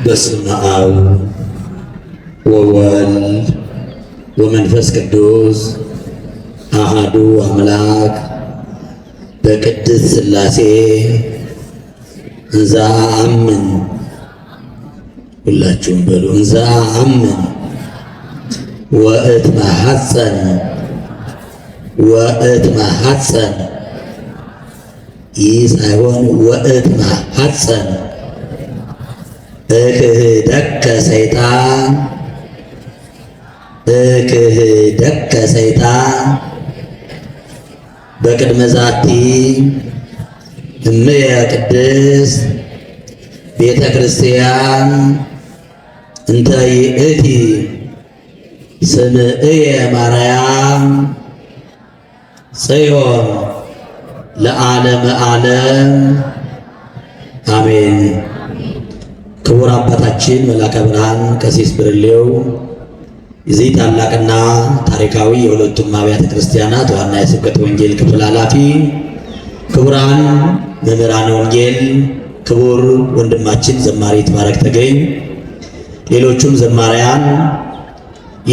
በስመ አብ ወወልድ ወመንፈስ ቅዱስ አሐዱ አምላክ በቅድስት ሥላሴ እንዘአምን። ሁላችሁም በሉ እንዘአምን ወእትመሐፀን ወእትመሐፀን። ይህ ሳይሆን ወእትመሐፀን እክህደከ ሰይጣን እክህደከ ሰይጣን በቅድመ ዛቲ እምየ ቅድስት ቤተ ክርስቲያን እንተ ይእቲ ስምዕየ ማርያም ጽዮን ለዓለመ ዓለም አሜን። ክቡር አባታችን መላከ ብርሃን ቀሲስ ብርሌው የዚህ ታላቅና ታሪካዊ የሁለቱም አብያተ ክርስቲያናት ዋና የስብከተ ወንጌል ክፍል ኃላፊ፣ ክቡራን መምህራነ ወንጌል፣ ክቡር ወንድማችን ዘማሪ ይትባረክ ተገኝ፣ ሌሎቹም ዘማሪያን፣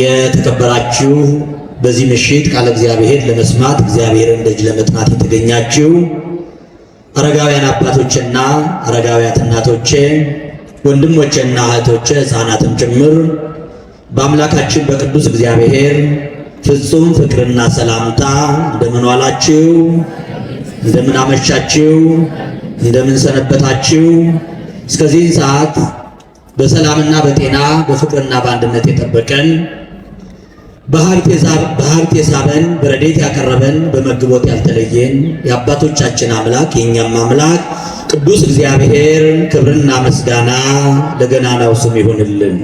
የተከበራችሁ በዚህ ምሽት ቃለ እግዚአብሔር ለመስማት እግዚአብሔርን ደጅ ለመጥናት የተገኛችሁ አረጋውያን አባቶችና አረጋውያት እናቶቼ፣ ወንድሞቼና እህቶቼ፣ ሕፃናትም ጭምር በአምላካችን በቅዱስ እግዚአብሔር ፍጹም ፍቅርና ሰላምታ እንደምን ዋላችሁ? እንደምን አመሻችሁ? እንደምን ሰነበታችሁ? እስከዚህ ሰዓት በሰላምና በጤና በፍቅርና በአንድነት የጠበቀን በሀብት የሳበን በረድኤት ያቀረበን በመግቦት ያልተለየን የአባቶቻችን አምላክ የእኛም አምላክ ቅዱስ እግዚአብሔር ክብርና ምስጋና ለገናናው ስም ይሁንልን።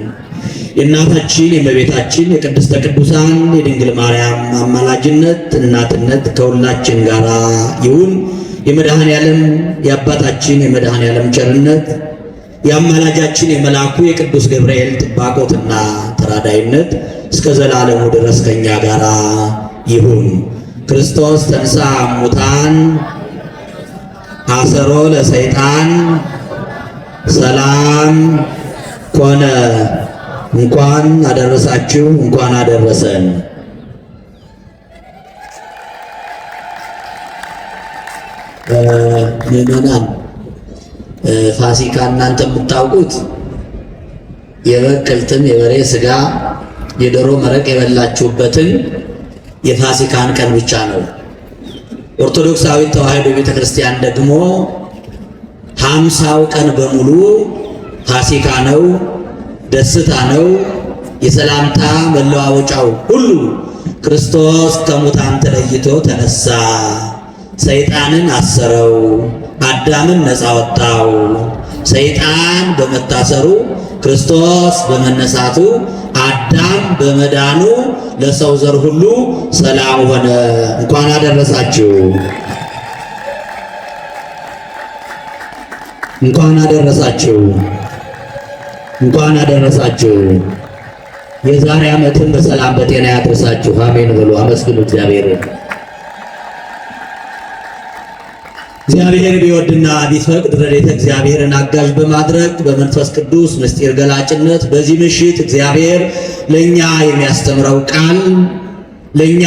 የእናታችን የእመቤታችን የቅድስተ ቅዱሳን የድንግል ማርያም አማላጅነት እናትነት ከሁላችን ጋር ይሁን። የመድኃኔ ዓለም የአባታችን የመድኃኔ ዓለም ቸርነት የአማላጃችን የመልአኩ የቅዱስ ገብርኤል ጥባቆትና ተራዳይነት እስከ ዘላለሙ ድረስ ከኛ ጋር ይሁን። ክርስቶስ ተንሥአ እሙታን አሰሮ ለሰይጣን ሰላም ኮነ። እንኳን አደረሳችሁ፣ እንኳን አደረሰን። ምዕመናን፣ ፋሲካ እናንተ የምታውቁት የበግ ቅልጥም የበሬ ስጋ የዶሮ መረቅ የበላችሁበትን የፋሲካን ቀን ብቻ ነው። ኦርቶዶክሳዊት ተዋሕዶ ቤተ ክርስቲያን ደግሞ 50ው ቀን በሙሉ ፋሲካ ነው፣ ደስታ ነው። የሰላምታ መለዋወጫው ሁሉ ክርስቶስ ከሙታን ተለይቶ ተነሳ፣ ሰይጣንን አሰረው፣ አዳምን ነፃ ወጣው። ሰይጣን በመታሰሩ ክርስቶስ በመነሳቱ አዳም በመዳኑ ለሰው ዘር ሁሉ ሰላም ሆነ። እንኳን አደረሳችሁ፣ እንኳን አደረሳችሁ፣ እንኳን አደረሳችሁ። የዛሬ ዓመትን በሰላም በጤና ያድርሳችሁ። አሜን ብሎ አመስግኑ እግዚአብሔርን። እግዚአብሔር ቢወድና ቢፈቅድ ረድኤተ እግዚአብሔርን አጋዥ በማድረግ በመንፈስ ቅዱስ ምስጢር ገላጭነት በዚህ ምሽት እግዚአብሔር ለኛ የሚያስተምረው ቃል፣ ለኛ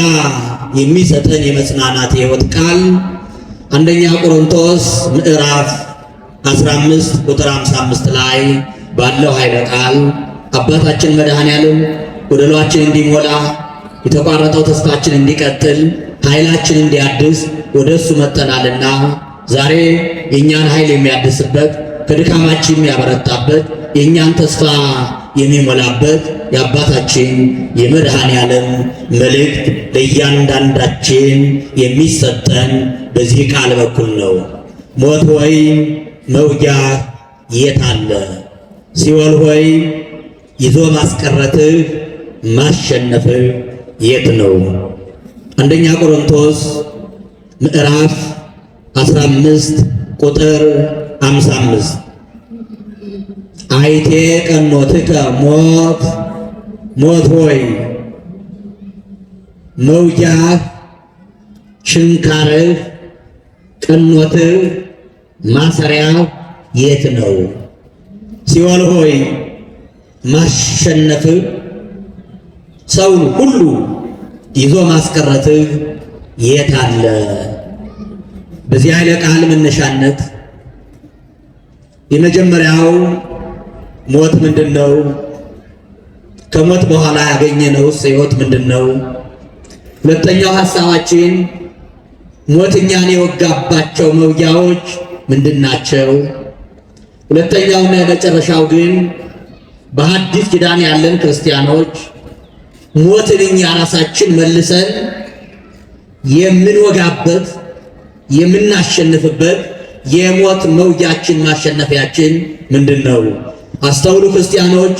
የሚሰጠን የመጽናናት የሕይወት ቃል አንደኛ ቆሮንቶስ ምዕራፍ 15 ቁጥር 55 ላይ ባለው ኃይለ ቃል አባታችን መድኃኔ ዓለም ጎደሏችን እንዲሞላ የተቋረጠው ተስፋችን እንዲቀጥል ኃይላችን እንዲያድስ ወደ እሱ መጥተናልና ዛሬ የእኛን ኃይል የሚያድስበት ከድካማችን የሚያበረታበት የእኛን ተስፋ የሚሞላበት የአባታችን የመድኃኔ ዓለም መልእክት ለእያንዳንዳችን የሚሰጠን በዚህ ቃል በኩል ነው። ሞት ሆይ መውጊያ የት አለ? ሲኦል ሆይ ይዞ ማስቀረትህ ማሸነፍህ የት ነው? አንደኛ ቆሮንቶስ ምዕራፍ 15 ቁጥር 55 አይቴ ቀኖትከ ሞት ሞት ሆይ መውጊያህ ችንካርህ ቀኖትህ ማሰሪያ የት ነው? ሲኦል ሆይ ማሸነፍ ሰውን ሁሉ ይዞ ማስቀረት የት አለ? በዚህ ኃይለ ቃል መነሻነት የመጀመሪያው ሞት ምንድነው? ከሞት በኋላ ያገኘነውስ ሕይወት ምንድነው? ሁለተኛው ሐሳባችን ሞት እኛን የወጋባቸው መውጊያዎች ምንድናቸው? ሁለተኛውና የመጨረሻው ግን በሐዲስ ኪዳን ያለን ክርስቲያኖች ሞትን እኛ ራሳችን መልሰን የምንወጋበት የምናሸንፍበት የሞት መውጊያችን ማሸነፊያችን ምንድነው? አስተውሉ ክርስቲያኖች።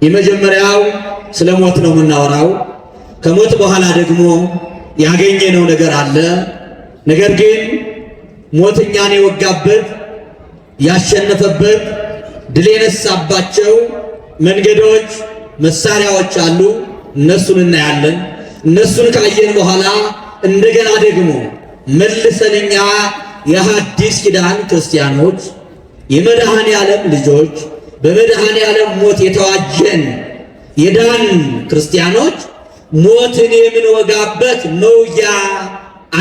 የመጀመሪያው ስለ ሞት ነው የምናወራው። ከሞት በኋላ ደግሞ ያገኘነው ነገር አለ። ነገር ግን ሞት እኛን የወጋበት ያሸነፈበት ድል የነሳባቸው መንገዶች፣ መሳሪያዎች አሉ። እነሱን እናያለን። እነሱን ካየን በኋላ እንደገና ደግሞ መልሰን እኛ የሐዲስ ኪዳን ክርስቲያኖች የመድኃኔ ዓለም ልጆች በመድኃኔ ዓለም ሞት የተዋጀን የዳን ክርስቲያኖች ሞትን የምንወጋበት መውጊያ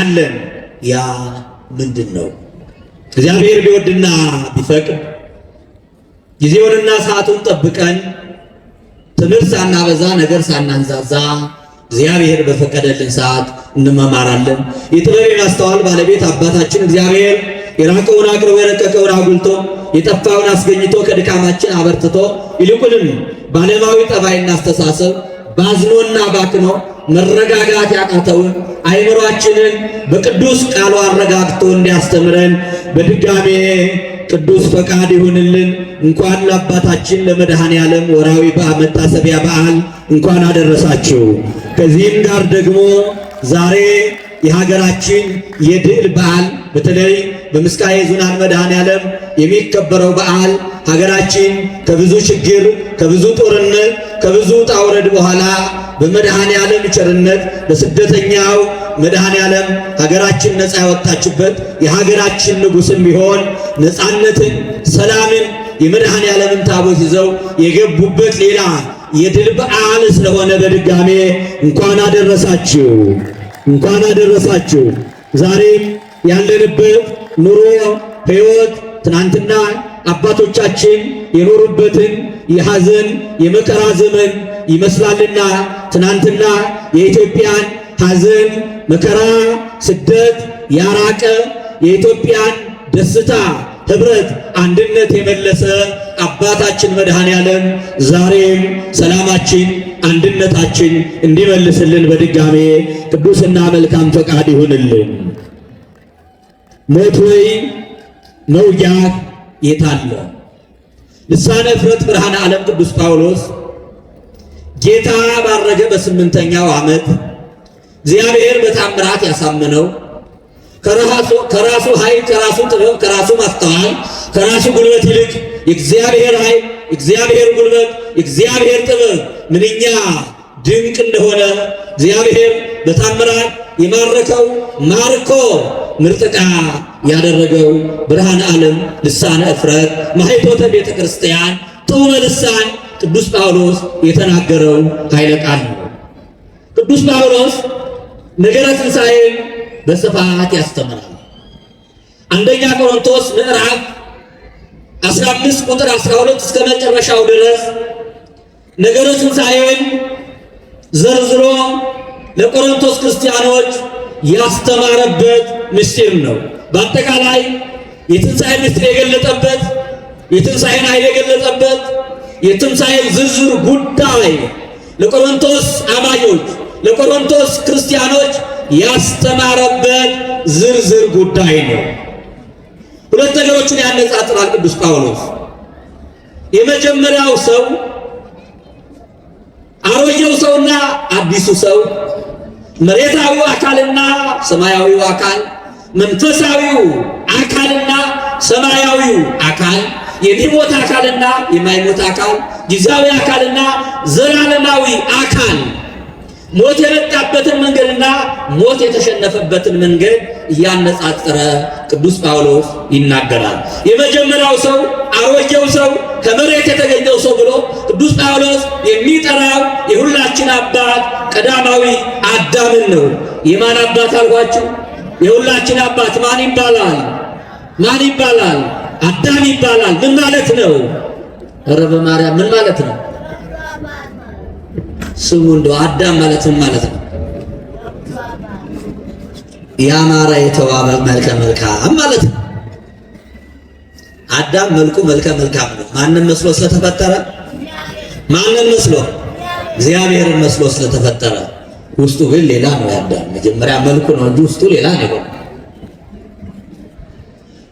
አለን። ያ ምንድን ነው? እግዚአብሔር ቢወድና ቢፈቅድ ጊዜውንና ሰዓቱን ጠብቀን ትምህርት ሳናበዛ ነገር ሳናንዛዛ እግዚአብሔር በፈቀደልን ሰዓት እንመማራለን። የጥበብ የማስተዋል ባለቤት አባታችን እግዚአብሔር የራቀውን አቅርቦ የረቀቀውን አጉልቶ የጠፋውን አስገኝቶ ከድካማችን አበርትቶ ይልቁንም ባለማዊ ጠባይና አስተሳሰብ ባዝኖና ባክኖ መረጋጋት ያቃተውን አይምሯችንን በቅዱስ ቃሉ አረጋግቶ እንዲያስተምረን በድጋሜ ቅዱስ ፈቃድ ይሁንልን። እንኳን ለአባታችን ለመድኃኔ ዓለም ወርሃዊ መታሰቢያ በዓል እንኳን አደረሳችሁ። ከዚህም ጋር ደግሞ ዛሬ የሀገራችን የድል በዓል በተለይ በምስካየ ኅዙናን መድኃኔ ዓለም የሚከበረው በዓል ሀገራችን ከብዙ ችግር፣ ከብዙ ጦርነት፣ ከብዙ ውጣ ውረድ በኋላ በመድኃኔ ዓለም ቸርነት በስደተኛው መድኃኔ ዓለም ሀገራችን ነፃ ያወጣችበት የሀገራችን ንጉሥም ቢሆን ነፃነትን፣ ሰላምን የመድኃኔ ዓለምን ታቦት ይዘው የገቡበት ሌላ የድል በዓል ስለሆነ በድጋሜ እንኳን አደረሳችሁ፣ እንኳን አደረሳችሁ። ዛሬም ያለንበት ኑሮ ሕይወት ትናንትና አባቶቻችን የኖሩበትን የሐዘን የመከራ ዘመን ይመስላልና ትናንትና የኢትዮጵያን ሐዘን፣ መከራ፣ ስደት ያራቀ የኢትዮጵያን ደስታ፣ ህብረት፣ አንድነት የመለሰ አባታችን መድኃኔ ዓለም ዛሬም ሰላማችን፣ አንድነታችን እንዲመልስልን በድጋሜ ቅዱስና መልካም ፈቃድ ይሁንልን። ሞት ሆይ መውጊያህ የት አለ? ልሳነ እፍረት ብርሃነ ዓለም ቅዱስ ጳውሎስ ጌታ ባረገ በ8ኛው ዓመት እግዚአብሔር በታምራት ያሳመነው ከራሱ ኃይል፣ ከራሱ ጥበብ፣ ከራሱ ማስተዋል፣ ከራሱ ጉልበት ይልቅ የእግዚአብሔር ኃይል፣ የእግዚአብሔር ጉልበት፣ የእግዚአብሔር ጥበብ ምንኛ ድንቅ እንደሆነ እግዚአብሔር በታምራት የማረከው ማርኮ ምርጥቃ ያደረገው ብርሃነ ዓለም ልሳነ እፍረት ማኅቶተ ቤተ ክርስቲያን ጥዑመ ልሳን ቅዱስ ጳውሎስ የተናገረው ኃይለ ቃል ነው። ቅዱስ ጳውሎስ ነገረ ትንሣኤን በስፋት ያስተምራል። አንደኛ ቆሮንቶስ ምዕራፍ 15 ቁጥር 12 እስከ መጨረሻው ድረስ ነገረ ትንሣኤን ዘርዝሮ ለቆሮንቶስ ክርስቲያኖች ያስተማረበት ምስጢር ነው። በአጠቃላይ የትንሣኤ ምስጢር የገለጠበት፣ የትንሣኤን ኃይል የገለጠበት፣ የትንሣኤን ዝርዝር ጉዳይ ለቆሮንቶስ አማኞች ለቆሮንቶስ ክርስቲያኖች ያስተማረበት ዝርዝር ጉዳይ ነው። ሁለት ነገሮችን ያነጻጽራል ቅዱስ ጳውሎስ። የመጀመሪያው ሰው አሮጌው ሰውና አዲሱ ሰው፣ መሬታዊው አካልና ሰማያዊው አካል፣ መንፈሳዊው አካልና ሰማያዊው አካል፣ የሚሞት አካልና የማይሞት አካል፣ ጊዜያዊ አካልና ዘላለማዊ አካል ሞት የመጣበትን መንገድና ሞት የተሸነፈበትን መንገድ እያነጻጸረ ቅዱስ ጳውሎስ ይናገራል። የመጀመሪያው ሰው አሮጌው ሰው ከመሬት የተገኘው ሰው ብሎ ቅዱስ ጳውሎስ የሚጠራው የሁላችን አባት ቀዳማዊ አዳምን ነው። የማን አባት አልኳችሁ? የሁላችን አባት ማን ይባላል? ማን ይባላል? አዳም ይባላል። ምን ማለት ነው? ኧረ በማርያም ምን ማለት ነው? ስሙ እንደው አዳም ማለት ምን ማለት ነው? ያማረ የተዋበ መልከ መልካም ማለት ነው። አዳም መልኩ መልከ መልካም ነው። ማንን መስሎ ስለተፈጠረ? ማንን መስሎ? እግዚአብሔርን መስሎ ስለተፈጠረ። ውስጡ ግን ሌላ ነው። ያዳም መጀመሪያ መልኩ ነው እንጂ ውስጡ ሌላ ነው።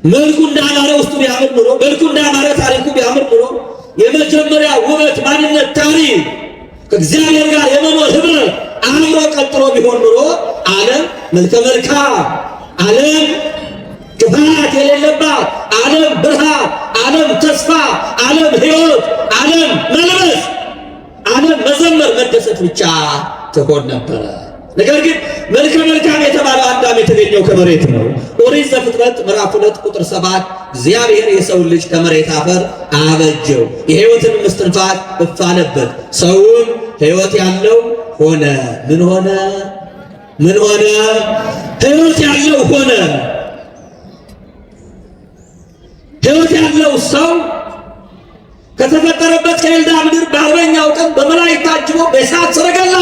መልኩ እንዳማረ ውስጡ ቢያምር ኑሮ፣ መልኩ እንዳማረ ታሪኩ ቢያምር ኑሮ የመጀመሪያ ውበት ማንነት ታሪክ ከእግዚአብሔር ጋር የመኖር ህብረት አምሮ ቀጥሎ ቢሆን ኑሮ ዓለም መልከ መልካም፣ ዓለም ክፋት የሌለባት፣ ዓለም ብርሃን፣ ዓለም ተስፋ፣ ዓለም ሕይወት፣ ዓለም መልበስ፣ ዓለም መዘመር መደሰት ብቻ ትሆን ነበረ። ነገር ግን መልከ መልካም የተባለው አዳም የተገኘው ከመሬት ነው። ኦሪት ዘፍጥረት ምዕራፍ 2 ቁጥር 7 እግዚአብሔር የሰውን ልጅ ከመሬት አፈር አበጀው፣ የሕይወትን እስትንፋስ እፍ አለበት፣ ሰውም ሕይወት ያለው ሆነ። ምን ሆነ? ምን ሆነ? ሕይወት ያለው ሆነ። ሕይወት ያለው ሰው ከተፈጠረበት ከኤልዳ ምድር በ40ኛው ቀን በመላእክት ታጅቦ በእሳት ሰረገላ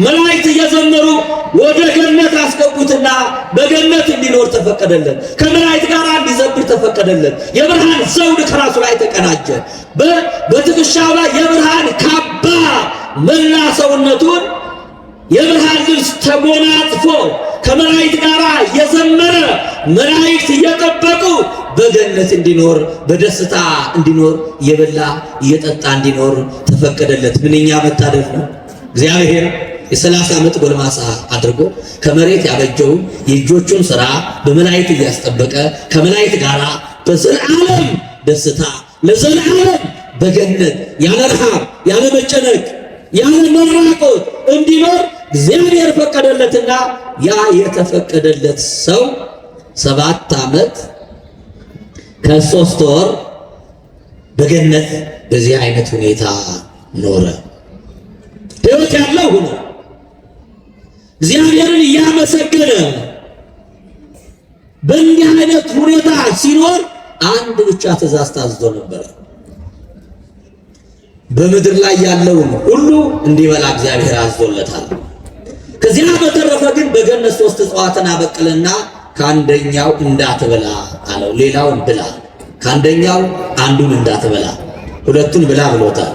መላእክት እየዘመሩ ወደ ገነት አስገቡትና በገነት እንዲኖር ተፈቀደለት። ከመላእክት ጋር እንዲዘብር ተፈቀደለት። የብርሃን ዘውድ ከራሱ ላይ ተቀናጀ። በትከሻው ላይ የብርሃን ካባ መላ ሰውነቱን የብርሃን ልብስ ተጎናጽፎ ከመላእክት ጋር የዘመረ መላእክት እየጠበቁ በገነት እንዲኖር በደስታ እንዲኖር እየበላ እየጠጣ እንዲኖር ተፈቀደለት። ምንኛ መታደል ነው! እግዚአብሔር የ30 ዓመት ጎልማሳ አድርጎ ከመሬት ያበጀው የእጆቹን ሥራ በመላእክት እያስጠበቀ ከመላእክት ጋር በዘላለም ደስታ ለዘላለም በገነት ያለ ረሃብ ያለ መጨነቅ ያለ መራቆት እንዲኖር እግዚአብሔር ፈቀደለትና ያ የተፈቀደለት ሰው 7 ዓመት ከ3 ወር በገነት በዚህ አይነት ሁኔታ ኖረ። ሕይወት ያለው ሆኖ እግዚአብሔርን እያመሰገነ በእንዲህ አይነት ሁኔታ ሲኖር አንድ ብቻ ትእዛዝ ታዝዞ ነበር። በምድር ላይ ያለውን ሁሉ እንዲበላ እግዚአብሔር አዞለታል። ከዚያ በተረፈ ግን በገነት 3 እጽዋትን አበቅልና ከአንደኛው እንዳትበላ አለው። ሌላውን ብላ፣ ከአንደኛው አንዱን እንዳትበላ፣ 2ቱን ብላ ብሎታል።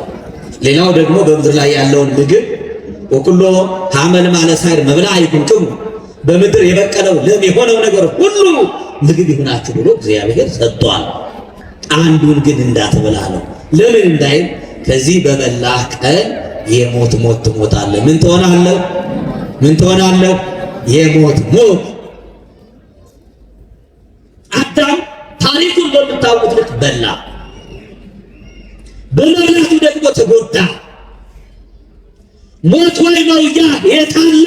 ሌላው ደግሞ በምድር ላይ ያለውን ምግብ ወኩሎ ሐመል ማለሳይር መብላ ይኩንክሙ፣ በምድር የበቀለው ለም የሆነው ነገር ሁሉ ምግብ ይሁናችሁ ብሎ እግዚአብሔር ሰጥቷል። አንዱን ግን እንዳትበላ ነው። ለምን እንዳይል ከዚህ በበላህ ቀን የሞት ሞት ትሞታለህ። ምን ትሆናለህ? ምን ትሆናለህ? የሞት ሞት። አዳም ታሪኩን በምታውቁት ልክ በላ። በመብላቱ ደግሞ ተጎዳ። ሞት ወይ መውያ የት አለ?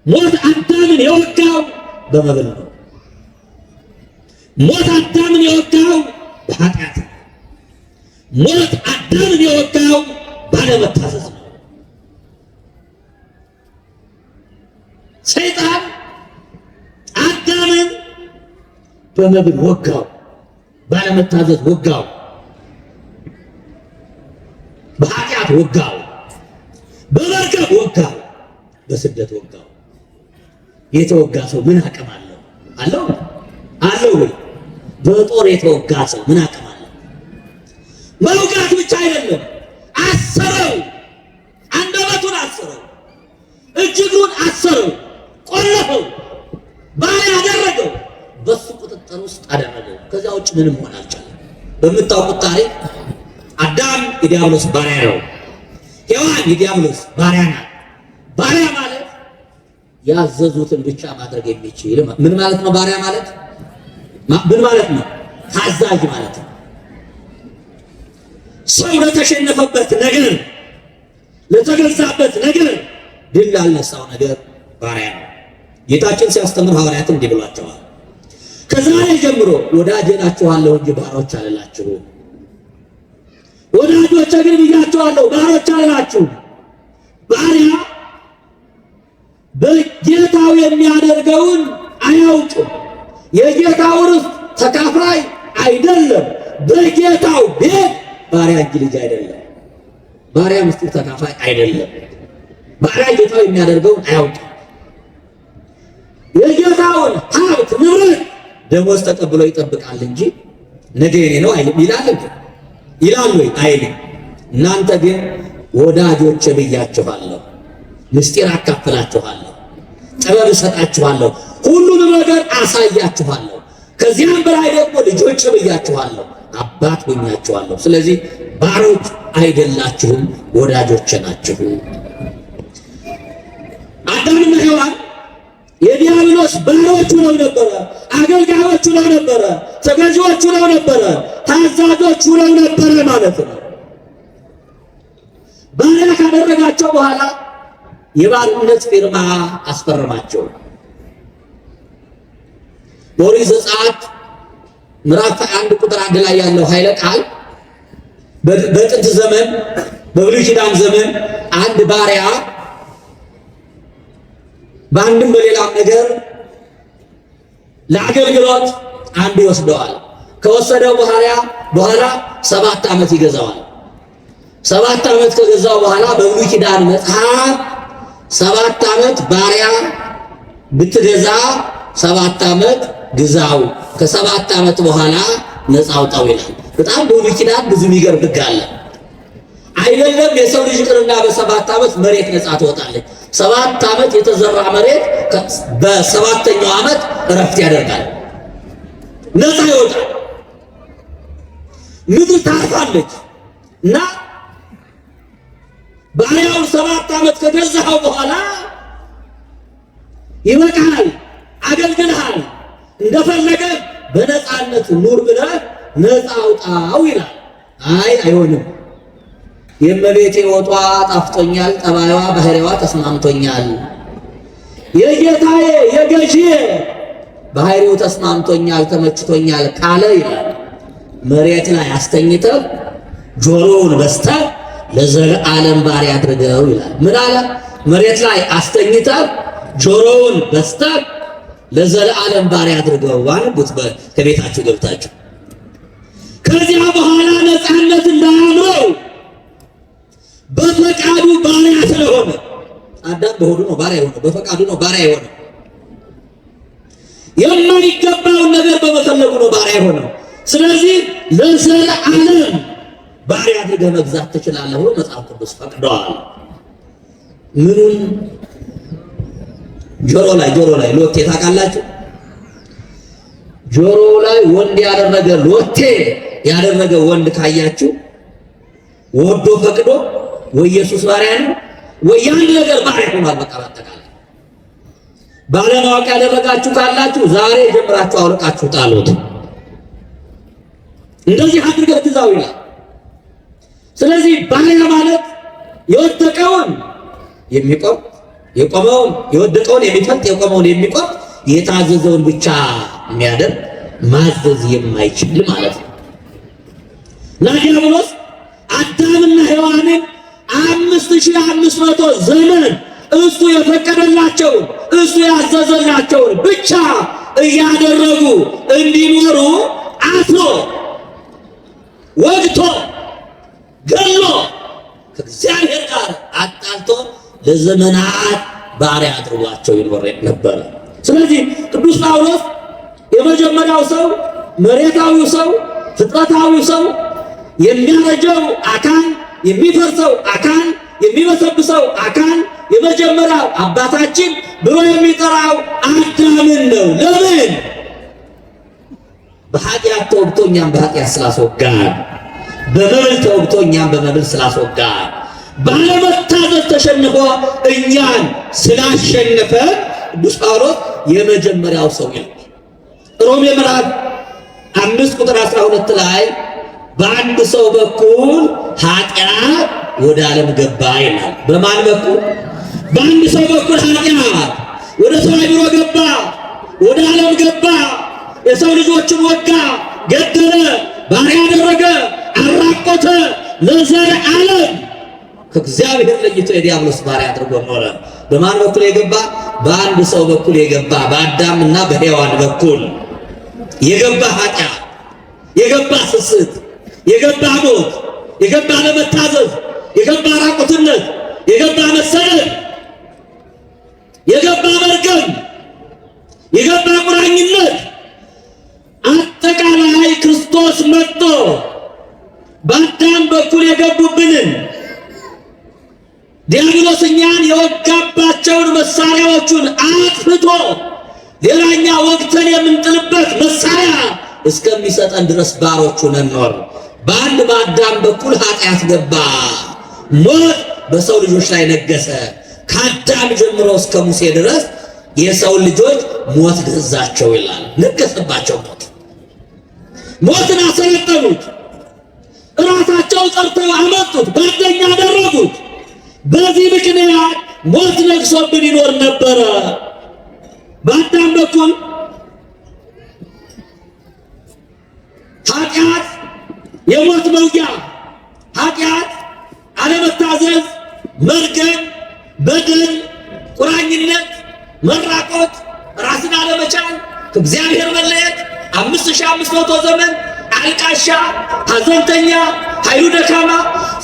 ሞት አዳምን የወጋው በመብል ነው። ሞት አዳምን የወጋው በኃጢአት ነው። ሞት አዳምን የወጋው ባለመታዘዝ ነው። ሰይጣን አዳምን በመብል ወጋው፣ ባለመታዘዝ ወጋው፣ በኃጢአት ወጋው፣ በመርከብ ወጋው፣ በስደት ወጋው። የተወጋ ሰው ምን አቅም አለው? አለው አለው ወይ? በጦር የተወጋ ሰው ምን አቅም አለው? መውጋት ብቻ አይደለም፣ አሰረው፣ አንደበቱን አሰረው፣ እጅግሩን አሰረው፣ ቆለፈው፣ ባሪያ አደረገው፣ በሱ ቁጥጥር ውስጥ አደረገው። ከዚያ ውጭ ምንም ሆነ አልቻለም። በምታውቁት ታሪክ አዳም የዲያብሎስ ባሪያ ነው። ሔዋን የዲያብሎስ ባሪያ ናት። ባሪያ ማለት ያዘዙትን ብቻ ማድረግ የሚችል ምን ማለት ነው? ባሪያ ማለት ምን ማለት ነው? ታዛዥ ማለት ነው። ሰው ለተሸነፈበት ነገር ለተገዛበት ነገር ድል ላልነሳው ነገር ባሪያ ነው። ጌታችን ሲያስተምር ሐዋርያት እንዲህ ብሏቸዋል፣ ከዛሬ ጀምሮ ወዳጅ እላችኋለሁ እንጂ ባሮች አልላችሁም። ወዳጆች ግን ብያችኋለሁ፣ ባሮች አልላችሁም። ባሪያ በጌታው የሚያደርገውን አያውቅም፣ የጌታው ርስት ተካፋይ አይደለም። በጌታው ቤት ባሪያ እንጂ ልጅ አይደለም። ባሪያ ምስጢር ተካፋይ አይደለም። ባሪያ ጌታው የሚያደርገውን አያውቅም። የጌታውን ሀብት ንብረት ደሞዝ ተቀብሎ ይጠብቃል እንጂ ነገ የኔ ነው አይልም። ይላል ወይ? አይልም። እናንተ ግን ወዳጆች ብያችኋለሁ፣ ምስጢር አካፍላችኋለሁ፣ ጥበብ እሰጣችኋለሁ፣ ሁሉንም ነገር አሳያችኋለሁ። ከዚያም በላይ ደግሞ ልጆች ብያችኋለሁ፣ አባት ሆኛችኋለሁ። ስለዚህ ባሮች አይደላችሁም፣ ወዳጆች ናችሁ። አዳምና ሔዋን የዲያብሎስ ባሮች ሆነው ነበረ፣ አገልጋዮች ሆነው ነበረ፣ ተገዢዎች ሆነው ነበረ፣ ታዛዦች ሆነው ነበረ ማለት ነው። ባሪያ ካደረጋቸው በኋላ የባርነት ፊርማ አስፈረማቸው። በኦሪት ዘጸአት ምዕራፍ 1 ቁጥር 1 ላይ ያለው ኃይለ ቃል በጥንት ዘመን በብሉይ ኪዳን ዘመን አንድ ባሪያ በአንድም በሌላም ነገር ለአገልግሎት አንዱ ይወስደዋል። ከወሰደው በኋላ 7 ዓመት ይገዛዋል። 7 ዓመት ከገዛው በኋላ በብሉይ ኪዳን መጽሐፍ 7 ዓመት ባሪያ ብትገዛ 7 ዓመት ግዛው፣ ከ7 ዓመት በኋላ ነፃ አውጣው ይላል። በጣም በብሉይ ኪዳን ብዙ የሚገርም ሕግ አለ። አይደለም የሰው ልጅ ቅርና በ7 ዓመት መሬት ነፃ ትወጣለች። 7 ዓመት የተዘራ መሬት በ7ኛው ዓመት እረፍት ያደርጋል፣ ነፃ ይወጣል፣ ምድር ታርፋለች። እና ባሪያውን 7 ዓመት ከገዛኸው በኋላ ይበቃል፣ አገልግልሃል፣ እንደፈለገ በነፃነት ኑር ብለህ ነፃ አውጣው ይላል። አይሆንም፣ የእመቤቴ ወጧ ጣፍጦኛል፣ ጠባይዋ ባህሪዋ ተስማምቶኛል፣ የጌታዬ የገዢዬ ባህሪው ተስማምቶኛል ተመችቶኛል ካለ ይላል መሬት ላይ አስተኝተህ ጆሮውን በስተህ ለዘለዓለም ባሪያ አድርገው ይላል። ምን አለ? መሬት ላይ አስተኝተህ ጆሮውን በስተህ ለዘለዓለም ባሪያ አድርገው። አንቡት ከቤታችሁ ገብታችሁ። ከዚያ በኋላ ነፃነት እንዳያምረው በፈቃዱ ባሪያ ስለሆነ፣ አዳም በሆዱ ነው ባሪያ የሆነው፣ በፈቃዱ ነው ባሪያ የሆነው። የማይገባውን ነገር በመፈለጉ ነው ባሪያ የሆነው። ስለዚህ ለዘለዓለም ባሪያ አድርገህ መግዛት ትችላለህ ብሎ መጽሐፍ ቅዱስ ፈቅደዋል። ምኑን? ጆሮ ላይ ሎቴ ታውቃላችሁ? ጆሮ ላይ ወንድ ያደረገ ሎቴ ያደረገ ወንድ ካያችሁ ወዶ ፈቅዶ ወይ ኢየሱስ ባሪያ ነው ወይ ያን ነገር ባሪያ ሆኗል። በቃ አጠቃላይ ባለማወቅ ያደረጋችሁ ካላችሁ ዛሬ ጀምራችሁ አውልቃችሁ ጣሉት። እንደዚህ አድርገህ ግዛው ይላል። ስለዚህ ባሪያ ማለት የወደቀውን የሚቆም የቆመውን የወደቀውን የሚፈልጥ የቆመውን የሚቆም የታዘዘውን ብቻ የሚያደርግ ማዘዝ የማይችል ማለት ነው። ዲያብሎስ አዳምና ሔዋንን 5500 ዘመን እሱ የፈቀደላቸውን እሱ ያዘዘላቸውን ብቻ እያደረጉ እንዲኖሩ አስሮ ወግቶ ገሎ ከእግዚአብሔር ጋር አጣልቶ ለዘመናት ባሪያ አድርጓቸው ይኖር ነበር። ስለዚህ ቅዱስ ጳውሎስ የመጀመሪያው ሰው መሬታዊው ሰው ፍጥረታዊው ሰው የሚያረጀው አካል የሚፈርሰው አካል የሚበሰብሰው አካል የመጀመሪያው አባታችን ብሎ የሚጠራው አዳምን ነው። ለምን? በኃጢአት ተወግቶ እኛም በኃጢአት ስላስወጋን፣ በመብል ተወግቶ እኛም በመብል ስላስወጋን፣ ባለመታዘዝ ተሸንፎ እኛን ስላሸነፈ ቅዱስ ጳውሎስ የመጀመሪያው ሰው ይላል። ሮሜ ምዕራፍ 5 ቁጥር 12 ላይ በአንድ ሰው በኩል ኃጢአት ወደ ዓለም ገባ ይላል። በማን በኩል? በአንድ ሰው በኩል ኃጢአት ወደ ሰው አእምሮ ገባ፣ ወደ ዓለም ገባ። የሰው ልጆችን ወጋ፣ ገደለ፣ ባሪያ አደረገ፣ አራቆተ። ለዘለዓለም ከእግዚአብሔር ለይቶ የዲያብሎስ ባሪያ አድርጎ ኖረ። በማን በኩል የገባ? በአንድ ሰው በኩል የገባ፣ በአዳምና በሔዋን በኩል የገባ ኃጢአት፣ የገባ ስስት፣ የገባ ሞት፣ የገባ ለመታዘዝ፣ የገባ ራቁትነት፣ የገባ መሰደድ፣ የገባ መርገም፣ የገባ ቁራኝነት፣ አጠቃላይ ክርስቶስ መጥቶ በአዳም በኩል የገቡብንን ዲያብሎስ እኛን የወጋባቸውን መሳሪያዎቹን አጥፍቶ ሌላኛ ወግተን የምንጥልበት መሳሪያ እስከሚሰጠን ድረስ ባሮቹ ነን ኖር። በአንድ በአዳም በኩል ኃጢአት ገባ፣ ሞት በሰው ልጆች ላይ ነገሰ። ከአዳም ጀምሮ እስከ ሙሴ ድረስ የሰው ልጆች ሞት ገዛቸው ይላል። ነገሰባቸው ሞት። ሞትን አሰለጠኑት፣ ራሳቸው ጠርተው አመጡት፣ ጓደኛ አደረጉት። በዚህ ምክንያት ሞት ነግሶብን ይኖር ነበረ። በአዳም በኩል ኃጢአት የሞት መውጊያ፣ ኃጢአት፣ አለመታዘዝ፣ መርገም፣ በደል፣ ቁራኝነት፣ መራቆት፣ ራስን አለመቻል፣ ከእግዚአብሔር መለየት፣ 5500 ዘመን አልቃሻ፣ ሐዘንተኛ፣ ኃይሉ ደካማ፣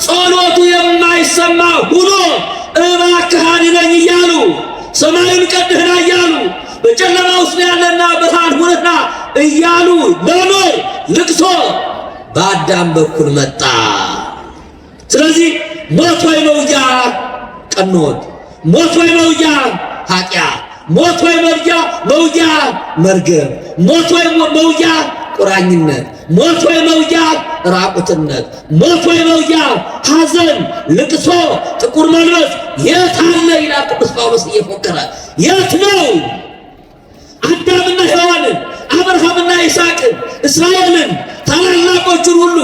ጸሎቱ የማይሰማ ሁኖ እባክህ አድነኝ እያሉ ሰማዩን ቀድህና እያሉ በጨለማ ውስጥ ያለና ብርሃን ሁንና እያሉ መኖር ልቅሶ በአዳም በኩል መጣ። ስለዚህ ሞት ወይ መውጊያ ቀኖት፣ ሞት ወይ መውጊያ ኃጢአት፣ ሞት ወይ መውጊያ መርገም፣ ሞት ወይ መውጊያ ቁራኝነት፣ ሞት ወይ መውጊያ ራቁትነት፣ ሞት ወይ መውጊያ ሐዘን፣ ልቅሶ፣ ጥቁር መልበስ የት አለ ይላል ቅዱስ ጳውሎስ እየፎከረ። የት ነው? አዳምና ሔዋንን፣ አብርሃምና ይስሐቅን፣ እስራኤልን ታላላቆቹን ሁሉ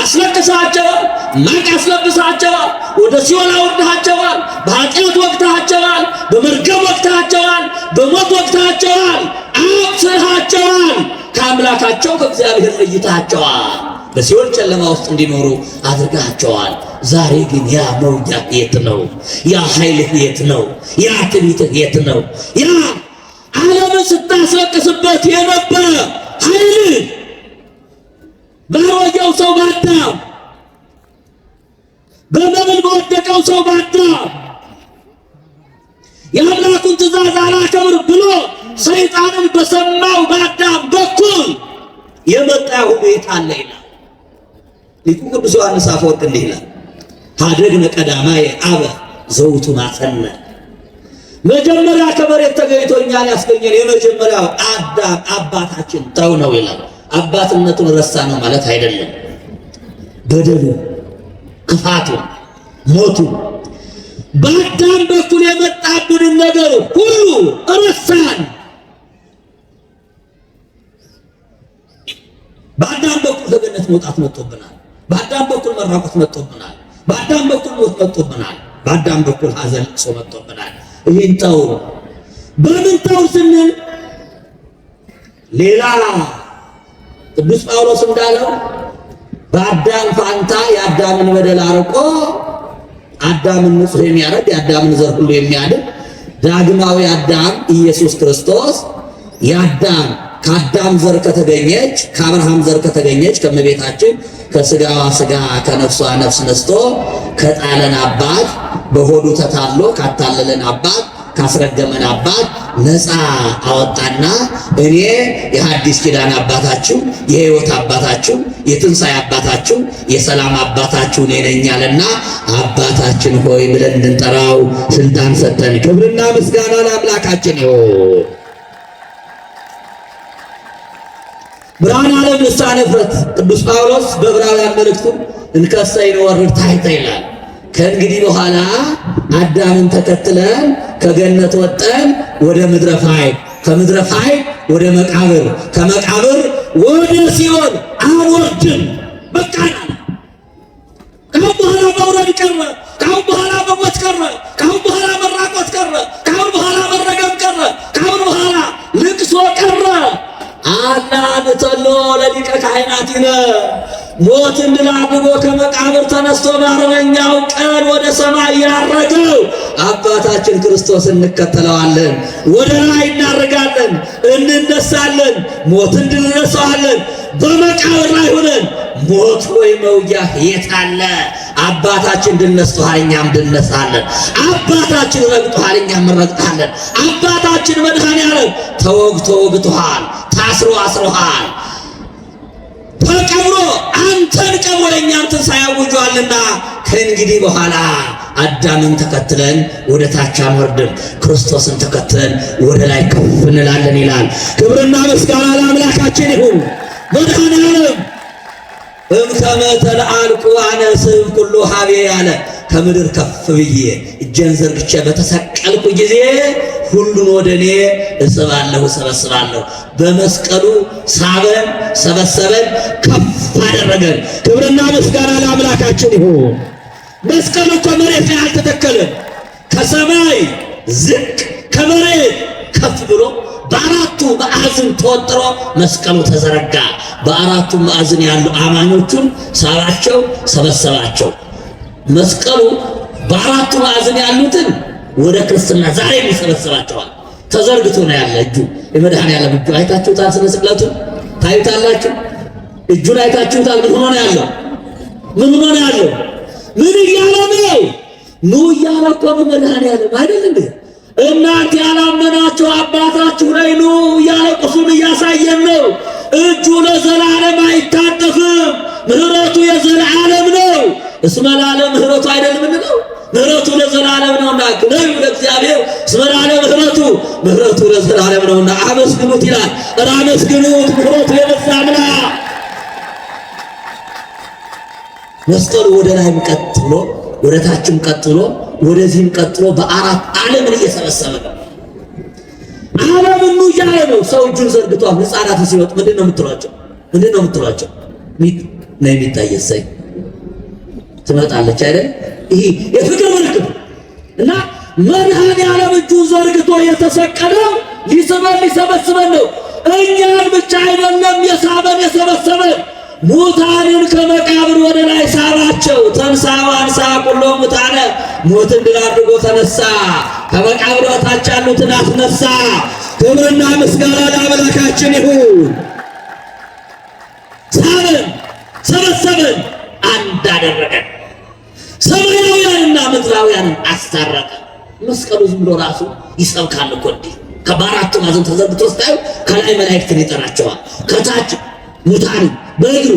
አስለቅሳቸዋል፣ ማቅ አስለብሳቸዋል፣ ወደ ሲኦል አውርደሃቸዋል፣ በኃጢአት ወቅታቸዋል፣ በመርገም ወቅታቸዋል፣ በሞት ወቅታቸዋል፣ አብስልሃቸዋል፣ ከአምላካቸው ከእግዚአብሔር ለይታቸዋል፣ በሲኦል ጨለማ ውስጥ እንዲኖሩ አድርጋቸዋል። ዛሬ ግን ያ መውጊያ የት ነው? ያ ኃይልህ የት ነው? ያ ትዕቢትህ የት ነው? ያ ዓለምን ስታስለቅስበት የነበረ ኃይል ባሮጌው ሰው በአዳም፣ በመብል በወደቀው ሰው በአዳም የአምላኩን ትእዛዝ አላከብር ብሎ ሰይጣንን በሰማው በአዳም በኩል የመጣ ሁሉ የት አለ ይላል ሊቁ ቅዱስ ዮሐንስ አፈወርቅ። እንዲህ ይላል ሀደግነ ቀዳማየ አበ ዘውቱ ማፀነ። መጀመሪያ ከመሬት ተገኝቶ እኛን ያስገኘን የመጀመሪያው አዳም አባታችን ተው ነው ይላል። አባትነቱን ረሳ ነው ማለት አይደለም። በደሉ፣ ክፋቱ፣ ሞቱ በአዳም በኩል የመጣብንን ነገር ሁሉ ረሳን። በአዳም በኩል ከገነት መውጣት መጥቶብናል። በአዳም በኩል መራቆት መጥቶብናል። በአዳም በኩል ሞት መጥቶብናል። በአዳም በኩል ሐዘን ለቅሶ መጥቶብናል። ይህን ተው። በምን ተው ስንል ሌላ ቅዱስ ጳውሎስ እንዳለው በአዳም ፋንታ የአዳምን በደል አርቆ አዳምን ንጹሕ የሚያደርግ የአዳምን ዘር ሁሉ የሚያድን ዳግማዊ አዳም ኢየሱስ ክርስቶስ የአዳም ከአዳም ዘር ከተገኘች ከአብርሃም ዘር ከተገኘች ከእመቤታችን ከስጋዋ ስጋ ከነፍሷ ነፍስ ነስቶ ከጣለን አባት በሆዱ ተታሎ ካታለለን አባት ካስረገመን አባት ነፃ አወጣና እኔ የሐዲስ ኪዳን አባታችሁ የሕይወት አባታችሁ የትንሣኤ አባታችሁ የሰላም አባታችሁ እኔ ነኝ አለና አባታችን ሆይ ብለን እንድንጠራው ስልጣን ሰጠን። ክብርና ምስጋና ለአምላካችን ይሁን። ብርሃነ ዓለም ልሳነ ፍረት ቅዱስ ጳውሎስ በዕብራውያን መልእክቱ እንከሰ ይንወርድ ታሕተ ይላል። ከእንግዲህ በኋላ አዳምን ተከትለን ከገነት ወጠን ወደ ምድረ ፋይል፣ ከምድረ ፋይል ወደ መቃብር፣ ከመቃብር ወደ ሲኦል አንወርድም። በቃ ንተሎ ለሊቀ ካህናቲነ ሞትን ድል አድርጎ ከመቃብር ተነስቶ በአርበኛው ቀን ወደ ሰማይ ያረገው አባታችን ክርስቶስ እንከተለዋለን። ወደ ላይ እናርጋለን፣ እንነሳለን፣ ሞትን ድል እንነሳዋለን። በመቃብር ላይ ሆነን ሞት ሆይ መውጊያ የት አለ? አባታችን ድል ነስቶሃል፣ እኛም ድል ነሳለን። አባታችን ረግጦሃል፣ እኛም እንረግጣለን። አባታችን መድኃኔዓለም ተወግቶ ወግቶሃል፣ ታስሮ አስሮሃል፣ ተቀብሮ አንተን ቀብሮ የእኛን ትንሣኤ አውጇልና ከእንግዲህ በኋላ አዳምን ተከትለን ወደ ታች አንወርድም፣ ክርስቶስን ተከትለን ወደ ላይ ከፍ እንላለን ይላል። ክብርና ምስጋና ለአምላካችን ይሁን። መድኃኔዓለም እምከመ ተለአልኩ አነስም ኩሉ ሀቤ ያለ ከምድር ከፍ ብዬ እጄን ዘርግቼ በተሰቀልኩ ጊዜ ሁሉን ወደ እኔ እስባለሁ እሰበስባለሁ። በመስቀሉ ሳበን፣ ሰበሰበን፣ ከፍ አደረገን። ክብርና ምስጋና ለአምላካችን ይሁን። መስቀሉ እኮ መሬት ላይ አልተተከለም። ከሰማይ ዝቅ ከመሬት ከፍ ብሎ በአራቱ ማዕዘን ተወጥሮ መስቀሉ ተዘረጋ። በአራቱ ማዕዘን ያሉ አማኞቹን ሳባቸው፣ ሰበሰባቸው። መስቀሉ በአራቱ ማዕዘን ያሉትን ወደ ክርስትና ዛሬ ይሰበስባቸዋል። ተዘርግቶ ነው ያለ እጁ። የመድኃኔዓለም እጁ አይታችሁታል። ስለ ስቅለቱን ታዩታላችሁ። እጁን አይታችሁታል። ምን ሆኖ ነው ያለው? ምን ሆኖ ነው ያለው? ምን እያለ ነው? ኑ እያለ እኮ መድኃኔዓለም አይደል እንዴ? እናንተ ያላመናችሁ አባታችሁ ላይ ኑ እያለ ቁስሉን እያሳየን ነው። እጁ ለዘላለም አይታጠፍም። ምህረቱ የዘላለም ነው። እስመ ለዓለም ምህረቱ አይደለም እንለው፣ ምህረቱ ለዘላለም ነውና ክብር ለእግዚአብሔር። እስመ ለዓለም ምህረቱ ለዘላለም ነውና አመስግኑት ይላል። ኧረ አመስግኑት፣ ምህረቱ የበዛ አምላክ። መስቀሉ ወደ ላይም ቀጥሎ ወደ ታችም ቀጥሎ ወደዚህም ቀጥሎ በአራት ዓለምን እየሰበሰበ ነው። ዓለምን ኑ እያለ ነው። ሰው እጁን ዘርግቷል። ሕፃናት ሲወጡ ምንድን ነው የምትሏቸው? ምንድን ነው የምትሏቸው? ነው የሚታየሰኝ ትመጣለች አይደል? ይሄ የፍቅር ምልክት እና መድኃኔዓለም እጁን ዘርግቶ የተሰቀለው ሊስበን ሊሰበስበን ነው። እኛን ብቻ አይደለም የሳበን የሰበሰበን፣ ሙታንን ከመቃብር ወደ ላይ ሳባቸው። ተንሥአ ወአንሥአ ኩሎ ሙታነ፣ ሞትን ድል አድርጎ ተነሳ፣ ከመቃብር በታች ያሉትን አስነሳ። ክብርና ምስጋና ለአምላካችን ይሁን። ሳበን፣ ሰበሰበን፣ አንድ አደረገን። ሰማያውያንና ምድራውያንን አስታረቀ። መስቀሉ ዝም ብሎ ራሱ ይሰብካል እኮ እንዲህ ከአራቱ ማዕዘን ተዘርግቶ ስታዩ ከላይ መላእክትን ይጠራቸዋል፣ ከታች ሙታንን በእግሩ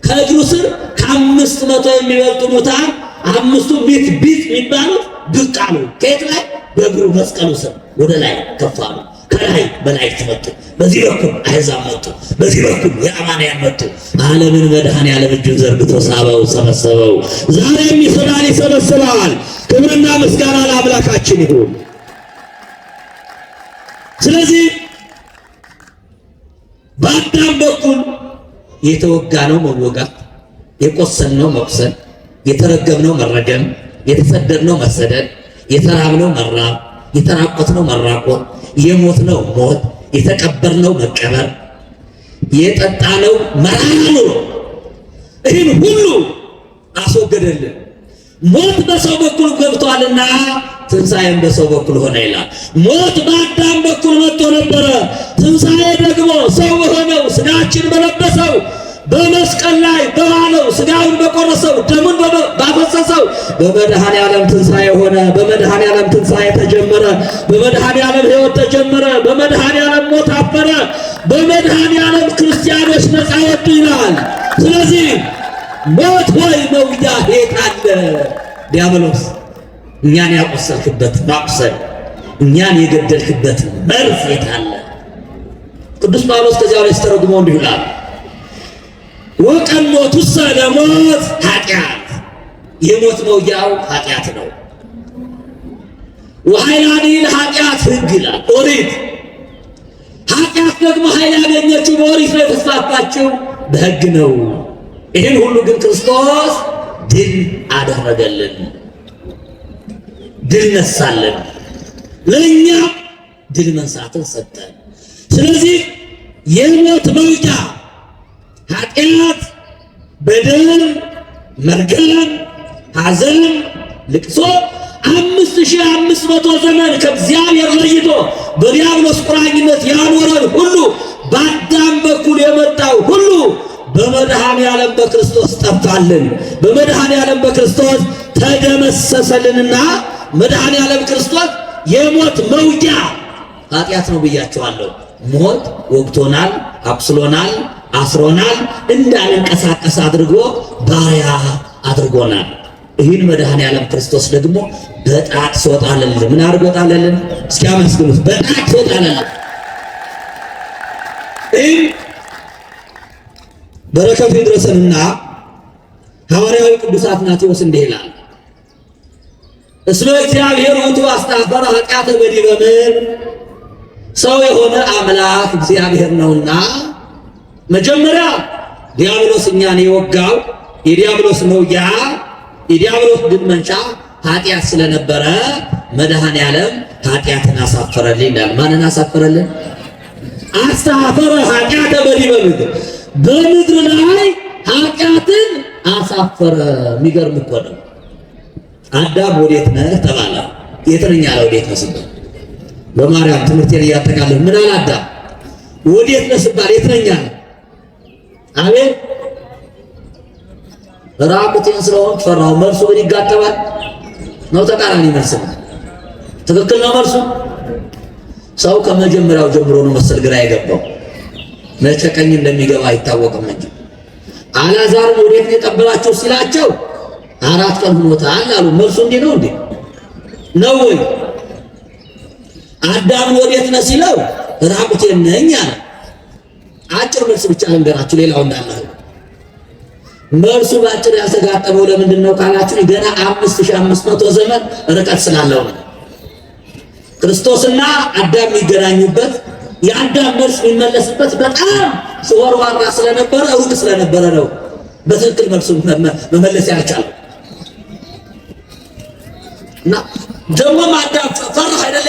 ከእግሩ ስር ከ500 የሚበልጡ ሙታን 5ቱ ቢት የሚባሉት ብቅ አሉ። ከየት ላይ? በእግሩ መስቀሉ ስር ወደ ላይ ከፍ አሉ። ከላይ መላእክት መጡ፣ በዚህ በኩል አሕዛብ መጡ፣ በዚህ በኩል የአማንያን መጡ። ዓለምን መድኃኔዓለም እጁን ዘርግቶ ሳበው፣ ሰበሰበው። ዛሬም ይስባል፣ ይሰበስባል። ክብርና ምስጋና ለአምላካችን ይሁን። ስለዚህ በአዳም በኩል የተወጋነው መወጋት፣ የቆሰልነው መቁሰል፣ የተረገምነው መረገም፣ የተሰደድነው መሰደድ፣ የተራብነው መራብ፣ የተራቆትነው መራቆት፣ የሞትነው ሞት፣ የተቀበርነው መቀበር፣ የጠጣነው መራራ ኑሮ፣ ይህን ሁሉ አስወገደልን። ሞት በሰው በኩል ገብቷልና ትንሣኤም በሰው በኩል ሆነ ይላል። ሞት በአዳም በኩል መጥቶ ነበረ። ትንሣኤ ደግሞ ሰው በሆነው ሥጋችን በለበሰው በመስቀል ላይ በዋለው ሥጋውን በቆረሰው ደሙን ባፈሰሰው በመድኃኔዓለም ትንሣኤ ሆነ። በመድኃኔዓለም ትንሣኤ ተጀመረ። በመድኃኔዓለም ሕይወት ተጀመረ። በመድኃኔዓለም ሞት አፈረ። በመድኃኔዓለም ክርስቲያኖች ነፃ ወጡ ይላል። ስለዚህ ሞት ሆይ መውጊያ የት አለ? ዲያብሎስ እኛን ያቆሰልክበት ማቁሰል፣ እኛን የገደልክበት መርዝ የት አለ? ቅዱስ ጳውሎስ ከዚያው ላይ ሲተረጉሞ እንዲህ ይላል፣ ወቀኖቱሰ ለሞት ኃጢአት፣ የሞት መውጊያው ኃጢአት ነው። ወኃይላኒ ለኃጢአት ሕግ ይላል ኦሪት። ኃጢአት ደግሞ ኃይል ያገኘችው በኦሪት ነው የተስፋፋችው በሕግ ነው። ይህን ሁሉ ግን ክርስቶስ ድል አደረገልን፣ ድል ነሳልን፣ ለእኛ ድል መንሳትን ሰጠን። ስለዚህ የሞት መውጫ ኃጢአት፣ በደል፣ መርገም፣ ሐዘን፣ ልቅሶ 5500 ዘመን ከእግዚአብሔር ለይቶ በዲያብሎስ ቁራኝነት ያኖረን ሁሉ በአዳም በኩል የመጣው ሁሉ በመድኃኔ ዓለም በክርስቶስ ጠፋልን፣ በመድኃኔ ዓለም በክርስቶስ ተደመሰሰልንና መድኃኔ ዓለም ክርስቶስ የሞት መውጫ ኃጢአት ነው ብያቸዋለሁ። ሞት ወግቶናል፣ አቁስሎናል፣ አስሮናል፣ እንዳንንቀሳቀስ አድርጎ ባሪያ አድርጎናል። ይህን መድኃኔ ዓለም ክርስቶስ ደግሞ በጣት ወጣለልን። ምን አድርጎ ጣለልን? እስኪ አመስግኑት። በጣት ወጣለልን። ይህ በረከቱ ይድረሰንና ሐዋርያው ቅዱስ አትናቴዎስ እንዲህ ይላል፣ እስመ እግዚአብሔር ውእቱ አስተኀፈረ ኃጢአተ በዲበ ምድር፣ ሰው የሆነ አምላክ እግዚአብሔር ነውና መጀመሪያ ዲያብሎስ እኛን የወጋው የዲያብሎስ መውጊያ የዲያብሎስ ድል መንሻ ኃጢአት ስለነበረ መድኃኔ ዓለም ኃጢአትን አሳፈረልን ይላል። ማንን አሳፈረልን? አስተኀፈረ ኃጢአተ በዲበ ምድር፣ በምድር ላይ ኃጢአትን አሳፈረ። የሚገርም እኮ ነው። አዳም ወዴት ነህ ተባለ። የት ነኝ አለ። ወዴት ነህ ሲባል በማርያም ትምህርቴን እያጠቃለሁ ምን አለ አዳም? ወዴት ነህ ሲባል የት ነኝ አለ። አቤት ራቁቴን ስለሆንኩ ፈራሁ። መልሱ ግን ይጋጠማል ነው? ተቃራኒ መልስ ነው። ትክክል ነው መልሱ። ሰው ከመጀመሪያው ጀምሮ ነው መሰል ግራ የገባው። መቼ ቀኝ እንደሚገባ አይታወቅም እንጂ አልዓዛርን ወዴት ነው የቀበራቸው ሲላቸው 4 ቀን ሆኖታል አሉ። መልሱ እንዲህ ነው እንዴ ነው ወይ? አዳምን ወዴት ነህ ሲለው ራቁቴን ነኝ አለ። አጭር መልስ ብቻ ልንገራችሁ፣ ሌላው እንዳለ መልሱ ባጭር ያልተጋጠመው ለምንድን ነው ካላችሁ ገና 5500 ዘመን ርቀት ስላለው ነው። ክርስቶስና አዳም የሚገናኙበት የአዳም መልስ የሚመለስበት በጣም ስወርዋራ ስለነበረ ሩቅ ስለነበረ ነው በትክክል መልሱ መመለስ ያልቻለው። እና ደግሞ አዳም ፈራ አይደል?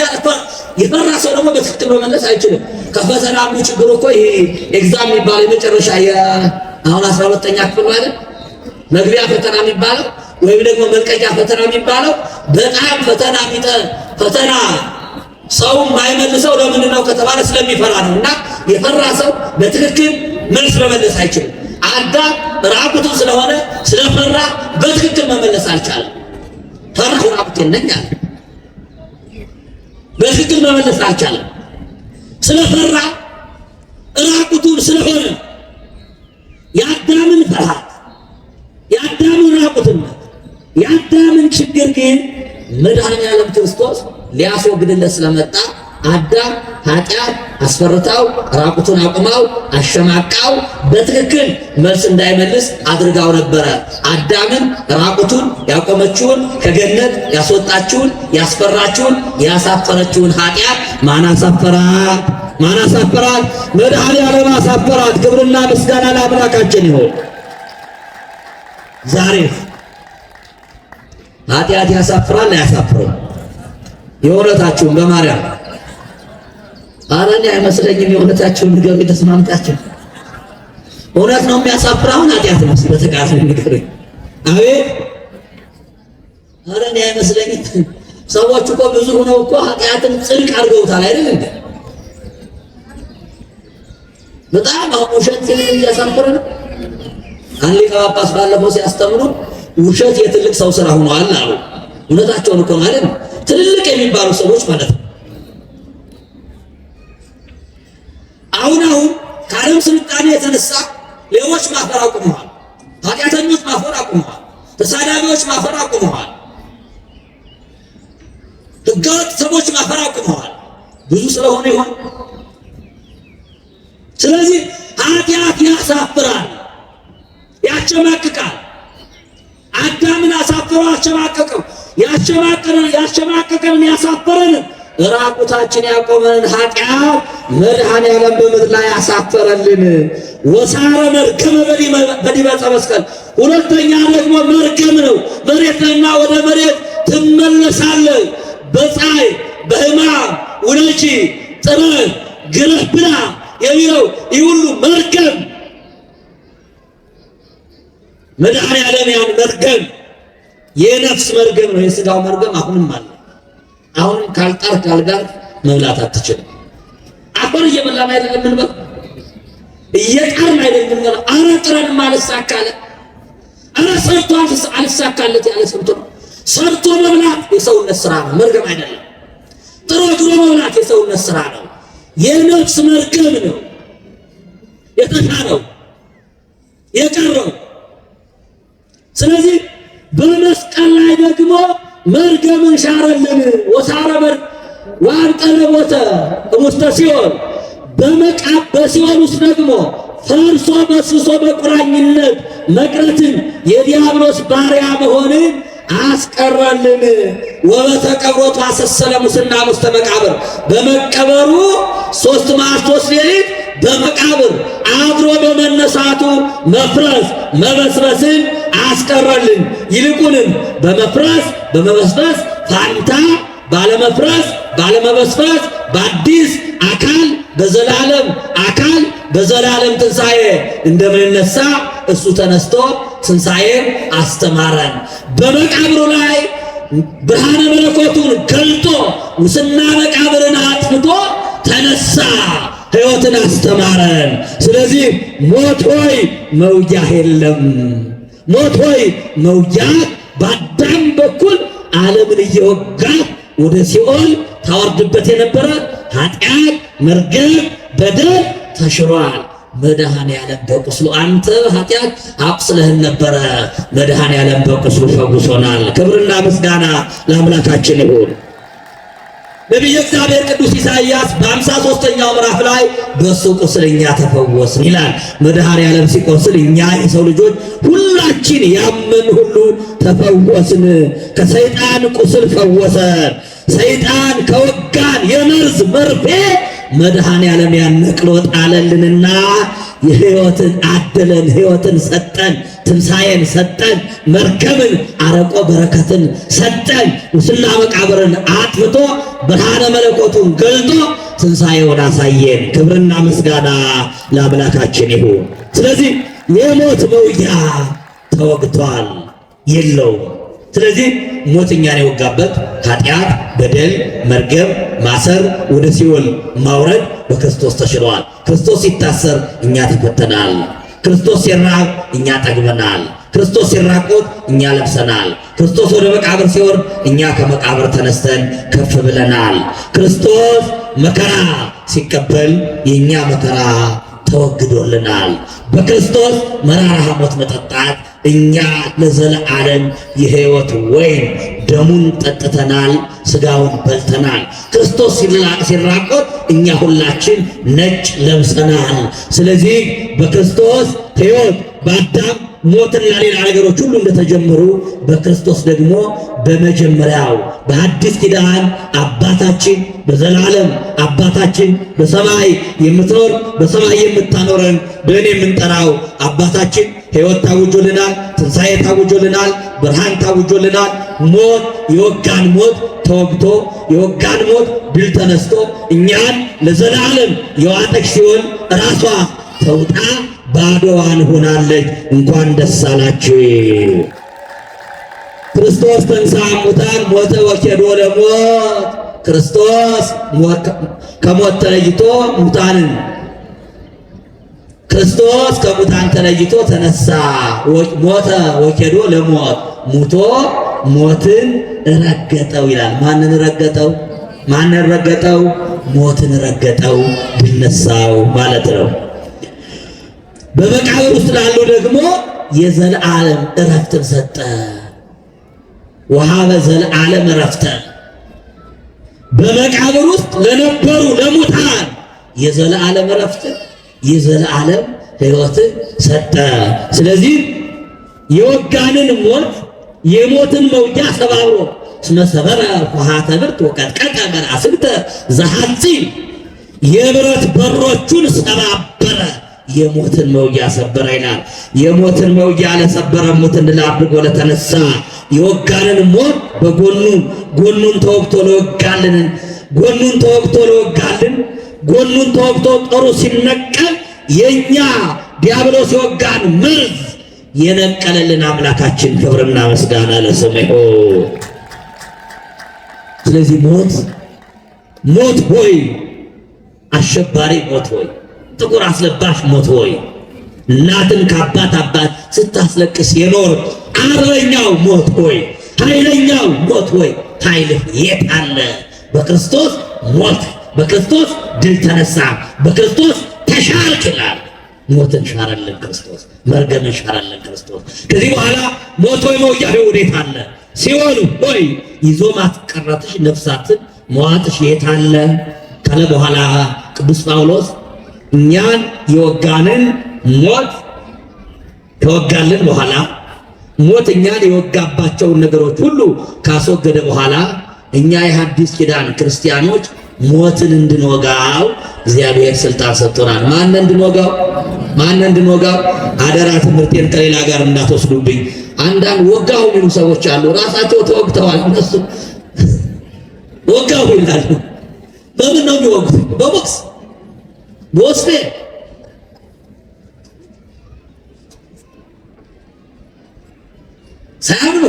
የፈራ ሰው ደግሞ በትክክል መመለስ አይችልም። ከፈተና አንዱ ችግር እኮ ይሄ ኤግዛም የሚባለው የመጨረሻ አሁን 12ኛ ክፍል ማለት መግቢያ ፈተና የሚባለው ወይም ደግሞ መልቀቂያ ፈተና የሚባለው በጣም ፈተና ሰው የማይመልሰው ለምንድን ነው ከተባለ ስለሚፈራ ነው። እና የፈራ ሰው በትክክል መልስ መመለስ አይችልም። አዳም ራቁቱን ስለሆነ ስለፈራ በትክክል መመለስ አልቻለም። ፈራ ራቁቴን ነኝ አለ። በትክክል መመለስ አልቻለም። ስለፈራ ራቁቱን ስለሆነ የአዳምን ፍርሃት፣ የአዳምን ራቁትነት፣ የአዳምን ችግር ግን መድኃኔ ዓለም ክርስቶስ ሊያስወግድለት ስለመጣ አዳም ኃጢአት አስፈርታው ራቁቱን አቁማው አሸማቃው በትክክል መልስ እንዳይመልስ አድርጋው ነበረ። አዳምን ራቁቱን ያቆመችውን ከገነት ያስወጣችውን ያስፈራችውን ያሳፈረችውን ኃጢአት ማን አሳፈራት? ማን አሳፈራት? መድኃኔ ዓለም አሳፈራት። ክብርና ምስጋና ለአምላካችን ይሁን። ዛሬ ኃጢአት ያሳፍራል አያሳፍርም? የእውነታችሁን በማርያም ኧረ እኔ አይመስለኝም። የእውነታችሁን ንገሩ። ተስማምታችሁ እውነት ነው የሚያሳፍር? አሁን ኃጢአት ነው በተቃራኒ ንገሩኝ። አቤት ኧረ እኔ አይመስለኝም። ሰዎች እኮ ብዙ ሆነው እኮ ኃጢአትን ጽድቅ አድርገውታል አይደል እንዴ? በጣም ውሸት እያሳፈረ ነው። አንድ ሊቀ ጳጳስ ባለፈው ሲያስተምሩ ውሸት የትልቅ ሰው ስራ ሆኗል አሉ። እውነታቸውን እኮ ማለት ነው። ትልልቅ የሚባሉ ሰዎች ማለት ነው። አሁን ከዓለም ስልጣኔ የተነሳ ሌሎች ማፈር አቁመዋል። ኃጢአተኞች ማፈር አቁመዋል። ተሳዳቢዎች ማፈር አቁመዋል። ሕገወጥ ሰዎች ማፈር አቁመዋል። ብዙ ስለሆነ ይሆን? ስለዚህ ኃጢአት ያሳፍራል፣ ያሸማቅቃል። አዳምን አሳፍሮ አሸማቀቀው። ያሸማቀቀን ያሳፈረን ራቁታችን ያቆመን ኃጢአት መድኃኔ ዓለም በምድር ላይ ያሳፈረልን። ወሳረ መርገመ በዲበ ዕፀ መስቀል። ሁለተኛ ደግሞ መርገም ነው። መሬትና ወደ መሬት ትመለሳለህ። በፀሐይ በሕማም ውለጂ ጥረህ ግረህ ብላ የሚለው ይህ ሁሉ መርገም መድኃኔዓለም ያን መርገም የነፍስ መርገም ነው። የሥጋው መርገም አሁንም አለ። አሁንም ካልጣር ካልጋር መብላት አትችልም። አፈር እየበላን አይደለም ምንበል እየቃርን አይደለም ምንበል አረ ጥረን ማለሳካለ አረ ሰርቶ አልሳካለት ያለ ሰምቶ ሰርቶ መብላት የሰውነት ስራ ነው፣ መርገም አይደለም። ጥሮ ግሮ መብላት የሰውነት ስራ ነው፣ የነፍስ መርገም ነው። የተሻለው የቀረው ስለዚህ በመስቀል ላይ ደግሞ መርገምን ሻረልን። ወሳረ ወአንቀረ ሞተ ውስተ ሲኦል በሲኦል ውስጥ ደግሞ ፈርሶ በስሶ በቁራኝነት መቅረትን የዲያብሎስ ባሪያ መሆንን አስቀረልን። ወበተቀብሮቱ አሰሰለ ሙስና ውስተ መቃብር በመቀበሩ 3 መዓልት 3 ሌሊት በመቃብር አድሮ በመነሳቱ መፍረስ መበስበስን አስቀረልን። ይልቁንም በመፍረስ በመበስበስ ፋንታ ባለመፍረስ ባለመበስበስ በአዲስ አካል በዘላለም አካል በዘላለም ትንሣኤ እንደምንነሳ እሱ ተነስቶ ትንሣኤን አስተማረን። በመቃብሩ ላይ ብርሃነ መለኮቱን ገልጦ ሙስና መቃብርን አጥፍቶ ተነሳ፣ ሕይወትን አስተማረን። ስለዚህ ሞት ሆይ መውጊያህ የለም። ሞት ሆይ መውጊያህ በአዳም በኩል ዓለምን እየወጋት ወደ ሲኦል ታወርድበት የነበረ ኃጢአት፣ መርገም፣ በደል ተሽሯል። መድኃኔዓለም በቁስሉ አንተ ኃጢአት አቁስለህን ነበረ፣ መድኃኔዓለም በቁስሉ ፈውሶናል። ክብርና ምስጋና ለአምላካችን ይሁን። ነቢየ እግዚአብሔር ቅዱስ ኢሳይያስ በ53ኛው ምዕራፍ ላይ በሱ ቁስል እኛ ተፈወስን ይላል። መድኃኔዓለም ሲቆስል እኛ የሰው ልጆች ሁላችን ያመን ሁሉ ተፈወስን። ከሰይጣን ቁስል ፈወሰን። ሰይጣን ከወጋን የመርዝ መርፌ መድኃኔዓለም ያነቅሎ ጣለልንና የሕይወትን አደለን፣ ሕይወትን ሰጠን፣ ትንሣኤን ሰጠን፣ መርገምን አረቆ በረከትን ሰጠን። ሙስና መቃብርን አጥፍቶ ብርሃነ መለኮቱን ገልጦ ትንሣኤውን አሳየን። ክብርና ምስጋና ለአምላካችን ይሁን። ስለዚህ የሞት መውጊያ ተወግቷል፣ የለውም። ስለዚህ ሞት እኛን የወጋበት ኃጢአት፣ በደል፣ መርገም፣ ማሰር፣ ወደ ሲኦል ማውረድ በክርስቶስ ተሽሯል። ክርስቶስ ሲታሰር እኛ ተፈተናል። ክርስቶስ ሲራብ እኛ ጠግበናል። ክርስቶስ ሲራቆት እኛ ለብሰናል። ክርስቶስ ወደ መቃብር ሲወርድ እኛ ከመቃብር ተነስተን ከፍ ብለናል። ክርስቶስ መከራ ሲቀበል የእኛ መከራ ተወግዶልናል። በክርስቶስ መራራ ሐሞት መጠጣት እኛ ለዘለዓለም የሕይወት ወይን ደሙን ጠጥተናል፣ ሥጋውን በልተናል። ክርስቶስ ሲራቆት እኛ ሁላችን ነጭ ለብሰናል። ስለዚህ በክርስቶስ ሕይወት በአዳም ሞትና ሌላ ነገሮች ሁሉ እንደተጀመሩ በክርስቶስ ደግሞ በመጀመሪያው በአዲስ ኪዳን አባታችን በዘላለም አባታችን በሰማይ የምትኖር በሰማይ የምታኖረን ብለን የምንጠራው አባታችን ሕይወት ታውጆልናል፣ ትንሣኤ ታውጆልናል፣ ብርሃን ታውጆልናል። ሞት የወጋን ሞት ተወግቶ የወጋን ሞት ድል ተነስቶ እኛን ለዘላለም የዋጠች ሲሆን ራሷ ተውጣ ባዶዋን ሆናለች። እንኳን ደስ አላችሁ። ክርስቶስ ተንሥአ እሙታን ሞተ ወኬዶ ለሞት። ክርስቶስ ከሞት ተለይቶ ሙታንን ክርስቶስ ከሙታን ተለይቶ ተነሳ። ሞተ ወኬዶ ለሞት ሙቶ ሞትን ረገጠው ይላል። ማንን ረገጠው? ማንን ረገጠው? ሞትን ረገጠው፣ ድል ነሳው ማለት ነው። በመቃብር ውስጥ ላሉ ደግሞ የዘለዓለም እረፍትን ሰጠ። ወሀበ ዘለዓለም እረፍተ። በመቃብር ውስጥ ለነበሩ ለሙታን የዘለዓለም እረፍትን የዘለዓለም ሕይወትን ሰጠ። ስለዚህ የወጋንን ሞት የሞትን መውጊያ ሰባብሮ እስመ ሰበረ ኆኃተ ብርት ወቀጥቀጠ መናስግተ ዘሐፂን የብረት በሮቹን ሰባበረ፣ የሞትን መውጊያ ሰበረ ይላል። የሞትን መውጊያ ለሰበረ ሙትን ድል አድርጎ ለተነሳ የወጋንን ሞት ጎኑን ተወግቶ ለወጋልን ጎኑን ተወግቶ ጦሩ ሲነቀል የኛ ዲያብሎስ የወጋን መርዝ የነቀለልን አምላካችን ክብርና ምስጋና ለስሙ ይሁን። ስለዚህ ሞት ሆይ፣ አሸባሪ ሞት ሆይ፣ ጥቁር አስለባሽ ሞት ሆይ፣ እናትን ከአባት ስታስለቅስ የኖር አርበኛው ሞት ሆይ፣ ኃይለኛው ሞት ሆይ፣ ኃይልህ የት አለ? በክርስቶስ ሞት፣ በክርስቶስ ድል ተነሳ፣ በክርስቶስ ተሻርክ ይላል። ሞትን ሻረልን ክርስቶስ፣ መርገምን ሻረልን ክርስቶስ። ከዚህ በኋላ ሞት ሆይ መውጊያህ ወዴት አለ? ሲኦል ሆይ ይዞ ማስቀረትሽ ነፍሳትን መዋጥሽ የት አለ ካለ በኋላ ቅዱስ ጳውሎስ እኛን የወጋንን ሞት ከወጋልን በኋላ ሞት እኛን የወጋባቸውን ነገሮች ሁሉ ካስወገደ በኋላ እኛ የሐዲስ ኪዳን ክርስቲያኖች ሞትን እንድንወጋው እግዚአብሔር ስልጣን ሰጥቶናል። ማን እንድንወጋው? አደራ ትምህርቴን ከሌላ ጋር እንዳትወስዱብኝ። አንዳንድ ወጋሁ የሚሉ ሰዎች አሉ። ራሳቸው ተወግተዋል። እነሱ ወጋሁ ይላሉ። በምን ነው የሚወጉት? በቦክስ በወስፌ ሳያምኑ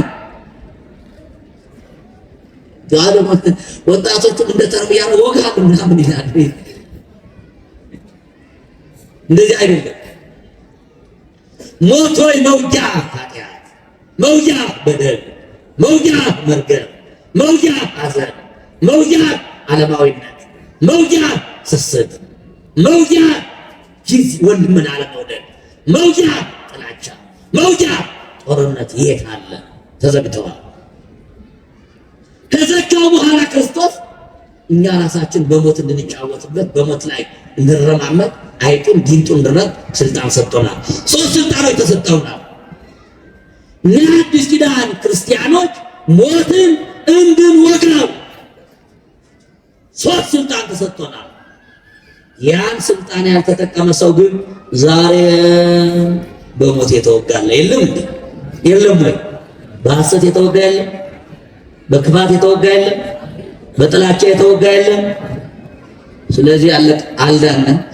ወጣቶቹም እንደተርቢያ ወጋሉ ምናምን ይላሉ። እንደዚህ አይደለም። ሞት ሆይ መውጊያ ኃጢአት፣ መውጊያ በደል፣ መውጊያ መርገም፣ መውጊያ ሐዘን፣ መውጊያ ዓለማዊነት፣ መውጊያ ስስት፣ መውጊያ ወንድምን አለመውደድ፣ መውጊያ ጥላቻ፣ መውጊያ ጦርነት የት አለ? ተዘግተዋል። ከዘጋው በኋላ ክርስቶስ እኛ ራሳችን በሞት እንድንጫወትበት፣ በሞት ላይ እንድንረማመድ፣ አይጡን ጊንጡን እንድንረግጥ ስልጣን ሰጥቶናል። ሶስት ስልጣኖች ተሰጥተውናል። ለአዲስ ኪዳን ክርስቲያኖች ሞትን እንድንወጋው ሶስት ስልጣን ተሰጥቶናል። ያን ስልጣን ያልተጠቀመ ሰው ግን ዛሬ በሞት የተወጋለ የለም እንዴ? የለም ወይ? በሐሰት የተወጋ የለም? በክፋት የተወጋ የለም? በጥላቻ የተወጋ የለም? ስለዚህ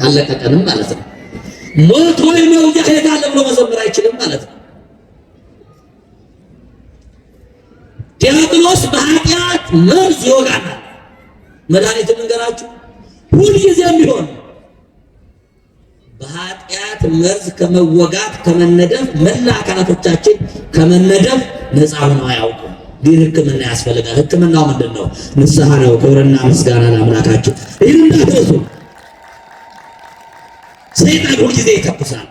አለቀቀንም ማለት ነው። ሞት ሆይ መውጊያህ የት አለ ብሎ መዘመር አይችልም ማለት ነው። ዲያብሎስ በኃጢአት መርዝ ይወጋናል። መድኃኒቱን እንገራችሁ፣ ሁልጊዜም ቢሆን በኃጢአት መርዝ ከመወጋት ከመነደፍ መላ አካላቶቻችን ከመነደፍ ነፃ ሆነው አያውቁም። ግን ሕክምና ያስፈልጋል። ሕክምናው ምንድን ነው? ንስሐ ነው። ክብርና ምስጋና ለአምላካችን። ይህን እንዳትረሱ። ሰይጣን ሁልጊዜ ይተኩሳል።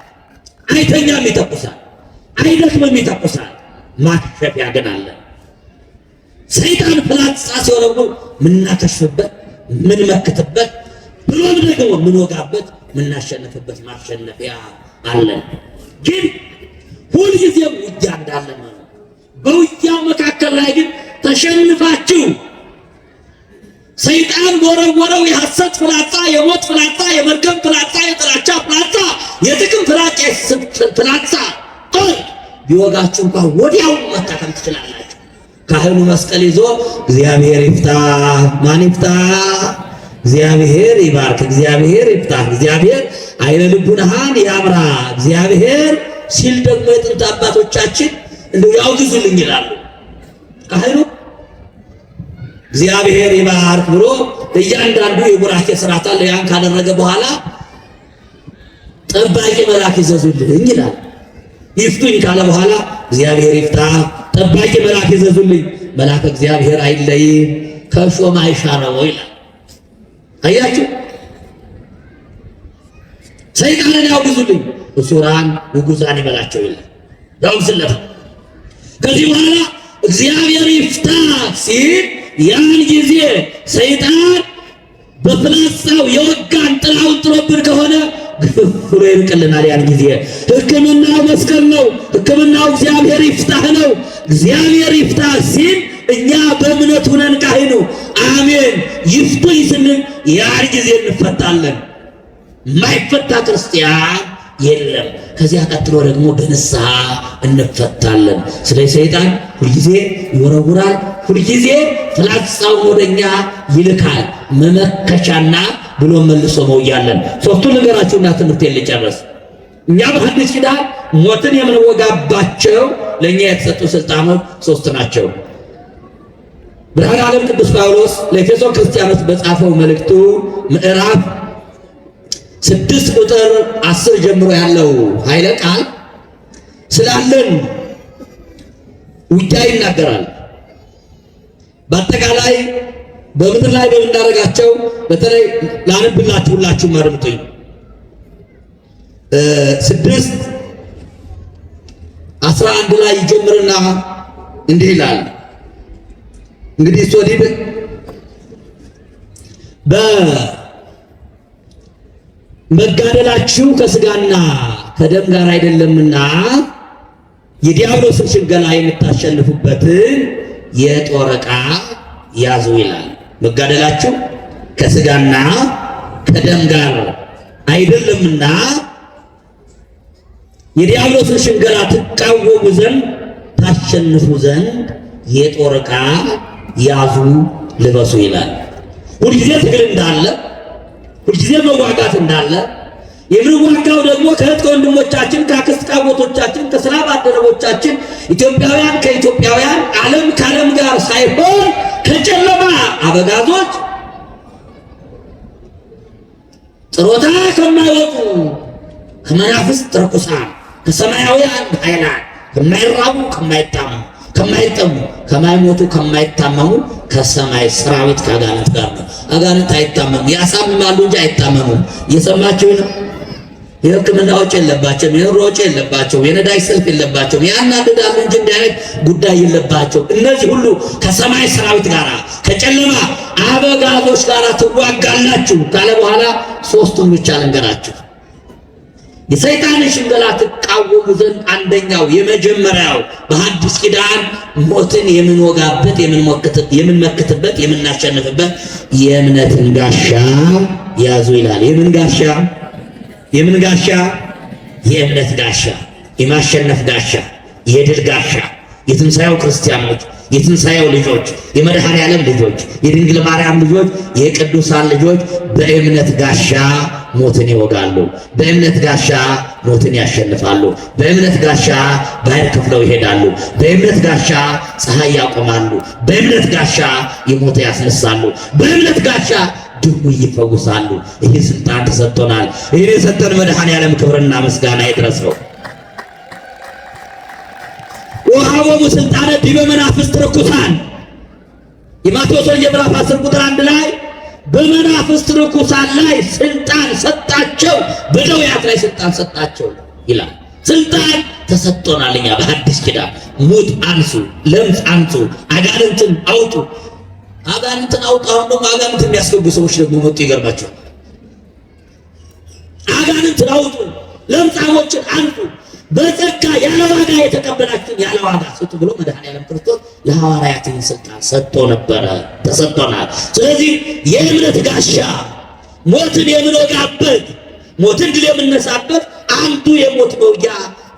አይተኛም፣ ይተኩሳል። አይደክምም፣ ይተኩሳል። ማክሸፊያ ግን አለ። ሰይጣን ፍላጻ ሲወረውር ምናከሽፍበት፣ ምንመክትበት፣ ብሎም ደግሞ ምንወጋበት፣ ምናሸንፍበት ማሸነፊያ አለን። ግን ሁልጊዜም ውጊያ እንዳለ ነው። በውጊያው መካከል ላይ ግን ተሸንፋችሁ ሰይጣን ወረወረው የሐሰት ፍላጻ፣ የሞት ፍላጻ፣ የመርገም ፍላጻ፣ የጥላቻ ፍላጻ፣ የጥቅም ፍላጻ ጦር ቢወጋችሁ እንኳን ወዲያው መታከም ትችላላችሁ። ካህኑ መስቀል ይዞ እግዚአብሔር ይፍታ፣ ማን ይፍታ? እግዚአብሔር ይባርክ፣ እግዚአብሔር ይፍታ፣ እግዚአብሔር አይነ ልቡናህን ያብራ፣ እግዚአብሔር ሲል ደግሞ የጥንት አባቶቻችን እንደው ያውግዙልኝ ይላሉ። ካህኑ እግዚአብሔር ይባርክ ብሎ እያንዳንዱ የቡራኬ ስርዓት አለ። ያን ካደረገ በኋላ ጠባቂ መልአክ ይዘዙልኝ ይላል። ይፍቱኝ ካለ በኋላ እግዚአብሔር ይፍታ፣ ጠባቂ መልአክ ይዘዙልኝ፣ መልአክ እግዚአብሔር አይለይ፣ ከሾም አይሻረው ይላል። አያችሁ፣ ሰይጣንን ያውግዙልኝ፣ እሱራን ውጉዛን ይበላቸው ይላል። ያውግዝለት። ከዚህ በኋላ እግዚአብሔር ይፍታ ሲል ያን ጊዜ ሰይጣን በፍላጻው የወጋን ጥላውን ጥሎብን ከሆነ ግፍፍሩ ይርቅልናል። ያን ጊዜ ሕክምናው መስቀል ነው። ሕክምናው እግዚአብሔር ይፍታህ ነው። እግዚአብሔር ይፍታህ ሲል እኛ በእምነት ሆነን ካህኑ አሜን ይፍቱኝ ስንል ያን ጊዜ እንፈታለን። የማይፈታ ክርስቲያን የለም። ከዚያ ቀጥሎ ደግሞ በንስሐ እንፈታለን። ስለዚህ ሰይጣን ሁልጊዜ ይወረውራል፣ ሁልጊዜ ፍላጻውን ወደኛ ይልካል። መመከቻና ብሎ መልሶ መውያለን። ሶስቱን ነገራችሁና ትምህርቴን ልጨርስ። እኛ በሐዲስ ኪዳን ሞትን የምንወጋባቸው ለእኛ የተሰጡ ስልጣኖች ሶስት ናቸው። ብርሃነ ዓለም ቅዱስ ጳውሎስ ለኤፌሶን ክርስቲያኖች በጻፈው መልእክቱ ምዕራፍ 6 ቁጥር 10 ጀምሮ ያለው ኃይለ ቃል ስላለን ውጊያ ይናገራል። በአጠቃላይ በምድር ላይ በምናደርጋቸው በተለይ ላነብላችሁ ሁላችሁም አድምጡኝ። 6:11 ላይ ይጀምርና እንዲህ ይላል። እንግዲህ ሶዲድ በመጋደላችሁ ከስጋና ከደም ጋር አይደለምና የዲያብሎስን ሽንገላ የምታሸንፉበትን የጦር ዕቃ ያዙ ይላል። መጋደላችሁ ከስጋና ከደም ጋር አይደለምና የዲያብሎስን ሽንገላ ትቃወሙ ዘንድ ታሸንፉ ዘንድ የጦር ዕቃ ያዙ ልበሱ ይላል። ሁልጊዜ ትግል እንዳለ፣ ሁልጊዜ መዋጋት እንዳለ የምንዋጋው ደግሞ ከእህት ከወንድሞቻችን፣ ከአክስት ከአጎቶቻችን፣ ከስራ ባልደረቦቻችን ኢትዮጵያውያን ከኢትዮጵያውያን ዓለም ከዓለም ጋር ሳይሆን ከጨለማ አበጋዞች ጥሮታ ከማይወጡ ከመናፍስት ርኩሳን ከሰማያውያን ኃይላት ከማይራቡ ከማይጠሙ ከማይሞቱ ከማይታመሙ ከሰማይ ሰራዊት ከአጋንንት ጋር ነው። አጋንንት አይታመሙ፣ ያሳምማሉ እንጂ አይታመሙም። እየሰማችሁ ነው። የሕክምና ወጪ የለባቸውም፣ የኑሮ ወጪ የለባቸውም፣ የነዳጅ ሰልፍ የለባቸውም፣ ያናድዳሉ እንጂ እንዲህ አይነት ጉዳይ የለባቸው። እነዚህ ሁሉ ከሰማይ ሰራዊት ጋር ከጨለማ አበጋዞች ጋር ትዋጋላችሁ ካለ በኋላ ሶስቱን ብቻ ልንገራችሁ። የሰይጣንን ሽንገላ ትቃወሙ ዘንድ አንደኛው የመጀመሪያው በሐዲስ ኪዳን ሞትን የምንወጋበት የምንመክትበት የምናሸንፍበት የእምነትን ጋሻ ያዙ ይላል። የምን ጋሻ? የምን ጋሻ? የእምነት ጋሻ፣ የማሸነፍ ጋሻ፣ የድል ጋሻ። የትንሣኤው ክርስቲያኖች፣ የትንሣኤው ልጆች፣ የመድኃኔ ዓለም ልጆች፣ የድንግል ማርያም ልጆች፣ የቅዱሳን ልጆች በእምነት ጋሻ ሞትን ይወጋሉ። በእምነት ጋሻ ሞትን ያሸንፋሉ። በእምነት ጋሻ ባህር ከፍለው ይሄዳሉ። በእምነት ጋሻ ፀሐይ ያቆማሉ። በእምነት ጋሻ የሞተ ያስነሳሉ። በእምነት ጋሻ ድውይ ይፈውሳሉ። ይህ ስልጣን ተሰጥቶናል። ይህ የሰጠን መድኃኔ ዓለም ክብርና ምስጋና ይድረሰው። ወሀቦሙ ስልጣነ ዲበ መናፍስት ርኩሳን የማቴዎስ ወንጌል ምዕራፍ 10 ቁጥር 1 ላይ በመናፍስት ርኩሳን ላይ ስልጣን ሰጣቸው፣ በደዌያት ላይ ስልጣን ሰጣቸው ይላል። ስልጣን ተሰጥቶናል። እኛ በሐዲስ ኪዳን ሙት አንሱ፣ ለምጽ አንሱ፣ አጋንንትን አውጡ። አጋንንትን አውጡ። አሁን ደግሞ አጋንንትን የሚያስገቡ ሰዎች ደግሞ መጡ። ይገርማቸዋል። አጋንንትን አውጡ፣ ለምጻሞችን አንሱ፣ በጸጋ ያለ ዋጋ የተቀበላችሁን ያለ ዋጋ ስጡ ብሎ መድኃኔዓለም ክርስቶስ ለሐዋርያትን ስልጣን ሰጥቶ ነበረ፣ ተሰጥቶናል። ስለዚህ የእምነት ጋሻ ሞትን የምንወጋበት ሞትን ድል የምንነሳበት አንዱ የሞት መውጊያ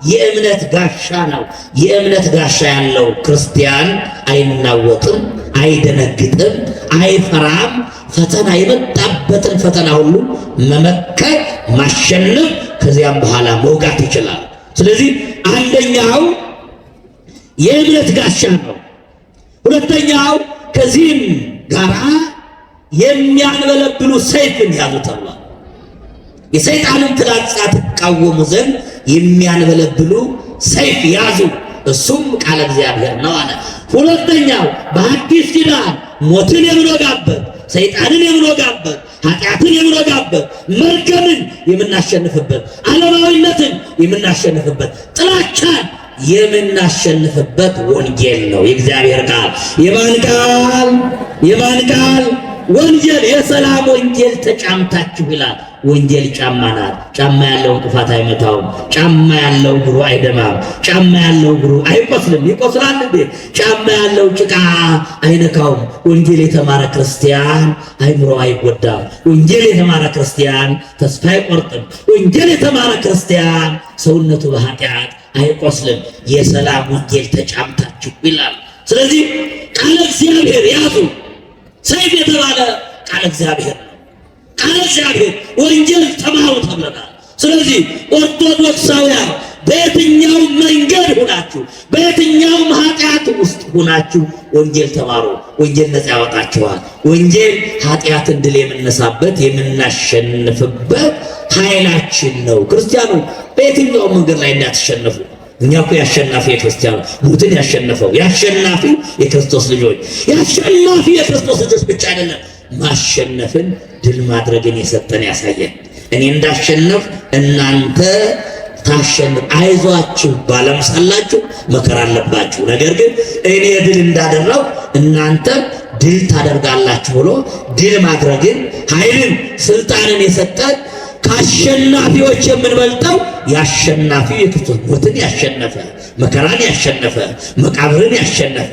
የእምነት ጋሻ ነው። የእምነት ጋሻ ያለው ክርስቲያን አይናወጥም፣ አይደነግጥም፣ አይፈራም። ፈተና የመጣበትን ፈተና ሁሉ መመከት፣ ማሸነፍ፣ ከዚያም በኋላ መውጋት ይችላል። ስለዚህ አንደኛው የእምነት ጋሻ ነው። ሁለተኛው ከዚህም ጋራ የሚያንበለብሉ ሰይፍን ያዙ ተብሏል። የሰይጣንን ፍላጻ ትቃወሙ ዘንድ የሚያንበለብሉ ሰይፍ ያዙ፣ እሱም ቃለ እግዚአብሔር ነው አለ። ሁለተኛው በሐዲስ ኪዳን ሞትን የምንወጋበት፣ ሰይጣንን የምንወጋበት፣ ኃጢአትን የምንወጋበት፣ መርገምን የምናሸንፍበት፣ ዓለማዊነትን የምናሸንፍበት፣ ጥላቻን የምናሸንፍበት ወንጌል ነው የእግዚአብሔር ቃል። የማን ቃል? የማን ቃል? ወንጌል። የሰላም ወንጌል ተጫምታችሁ ይላል። ወንጌል ጫማ ናት። ጫማ ያለው እንቅፋት አይመታውም። ጫማ ያለው እግሩ አይደማም። ጫማ ያለው እግሩ አይቆስልም። ይቆስላል እንዴ? ጫማ ያለው ጭቃ አይነካውም። ወንጌል የተማረ ክርስቲያን አይምሮ አይጎዳም። ወንጌል የተማረ ክርስቲያን ተስፋ አይቆርጥም። ወንጌል የተማረ ክርስቲያን ሰውነቱ በኃጢአት አይቆስልም። የሰላም ወንጌል ተጫምታችሁ ይላል። ስለዚህ ቃለ እግዚአብሔር ያዙ። ሰይፍ የተባለ ቃለ እግዚአብሔር ነው። ቃለ እግዚአብሔር ወንጌል ተማሩ ተብለናል። ስለዚህ ኦርቶዶክሳውያን በየትኛውም መንገድ ሆናችሁ በየትኛውም ኃጢአት ውስጥ ሆናችሁ ወንጌል ተማሩ። ወንጌል ነፃ ያወጣችኋል። ወንጌል ኃጢአትን ድል የምንነሳበት የምናሸንፍበት ኃይላችን ነው። ክርስቲያኑ በየትኛውም መንገድ ላይ እንዳትሸነፉ። እኛ እኮ ያሸናፊ የክርስቲያኑ ሞትን ያሸነፈው ያሸናፊ የክርስቶስ ልጆች ያሸናፊ የክርስቶስ ልጆች ብቻ አይደለም፣ ማሸነፍን ድል ማድረግን የሰጠን ያሳየን። እኔ እንዳሸነፍ እናንተ ታሸንፍ አይዟችሁ ባለም ሳላችሁ መከራ አለባችሁ፣ ነገር ግን እኔ ድል እንዳደረው እናንተ ድል ታደርጋላችሁ ብሎ ድል ማድረግን ኃይልን ስልጣንን የሰጠን ከአሸናፊዎች የምንበልጠው ያሸናፊው የክርስቶስ ሞትን ያሸነፈ መከራን ያሸነፈ መቃብርን ያሸነፈ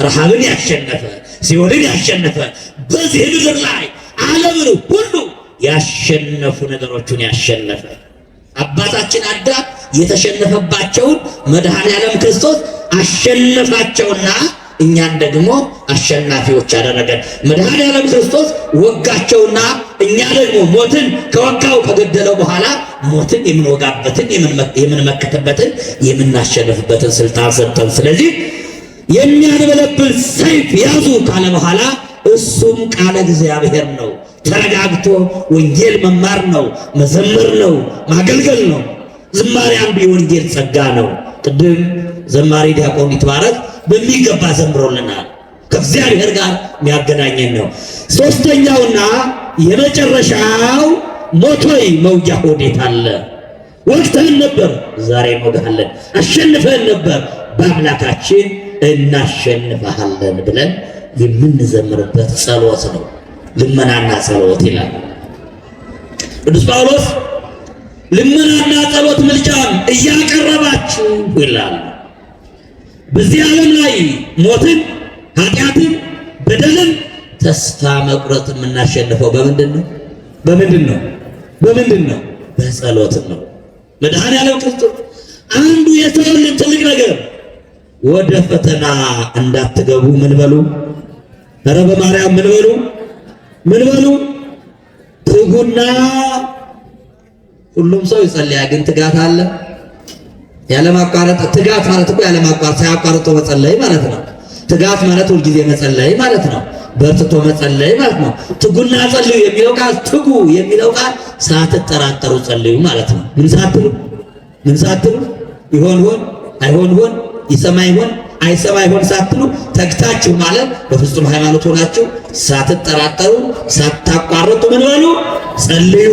ረሃብን ያሸነፈ ሲኦልን ያሸነፈ በዚህ ምድር ላይ ዓለምን ሁሉ ያሸነፉ ነገሮችን ያሸነፈ አባታችን አዳም የተሸነፈባቸውን መድኃኔዓለም ክርስቶስ አሸነፋቸውና እኛን ደግሞ አሸናፊዎች አደረገን። መድኃኔዓለም ክርስቶስ ወጋቸውና እኛ ደግሞ ሞትን ከወጋው ከገደለው በኋላ ሞትን የምንወጋበትን የምንመከተበትን የምናሸንፍበትን ስልጣን ሰጠን። ስለዚህ የሚያንበለብል ሰይፍ ያዙ ካለ በኋላ እሱም ቃለ እግዚአብሔር ነው። ተረጋግቶ ወንጌል መማር ነው፣ መዘመር ነው፣ ማገልገል ነው። ዝማሬ አንዱ የወንጌል ጸጋ ነው። ቅድም ዘማሪ ዲያቆን ይትባረክ በሚገባ ዘምሮልናል። ከእግዚአብሔር ጋር የሚያገናኘን ነው። ሶስተኛውና የመጨረሻው ሞቶይ መውጊያ ወዴት አለ? ወቅተህን ነበር፣ ዛሬ እንወጋሃለን። አሸንፈህን ነበር፣ በአምላካችን እናሸንፈሃለን ብለን የምንዘምርበት ጸሎት ነው። ልመናና ጸሎት ይላል ቅዱስ ጳውሎስ። ልመናና ጸሎት ምልጃም እያቀረባችሁ ይላል። በዚህ ዓለም ላይ ሞትን፣ ኃጢአትን፣ በደልን፣ ተስፋ መቁረጥ የምናሸንፈው በምንድን ነው? በምንድን ነው? በምንድን ነው? በጸሎት ነው። መድኃኔዓለም ክርስቶስ አንዱ የተወልን ትልቅ ነገር ወደ ፈተና እንዳትገቡ ምን በሉ? ኧረ በማርያም ምን በሉ? ምን በሉ? ትጉና። ሁሉም ሰው ይጸልያ፣ ግን ትጋት አለ? ያለማቋረጥ ትጋት ማለት እኮ ያለማቋረጥ ሳያቋርጡ መጸለይ ማለት ነው። ትጋት ማለት ሁልጊዜ መጸለይ ማለት ነው። በርትቶ መጸለይ ማለት ነው። ትጉና ጸልዩ የሚለው ቃል ትጉ የሚለው ቃል ሳትጠራጠሩ ጸልዩ ማለት ነው። ምን ሳትሉ ይሆን አይሆን ሆን ይሰማ ይሆን አይሰማ ይሆን ሳትሉ ተግታችሁ ማለት በፍጹም ሃይማኖት ሆናችሁ ሳትጠራጠሩ ሳታቋርጡ ምን በሉ? ጸልዩ።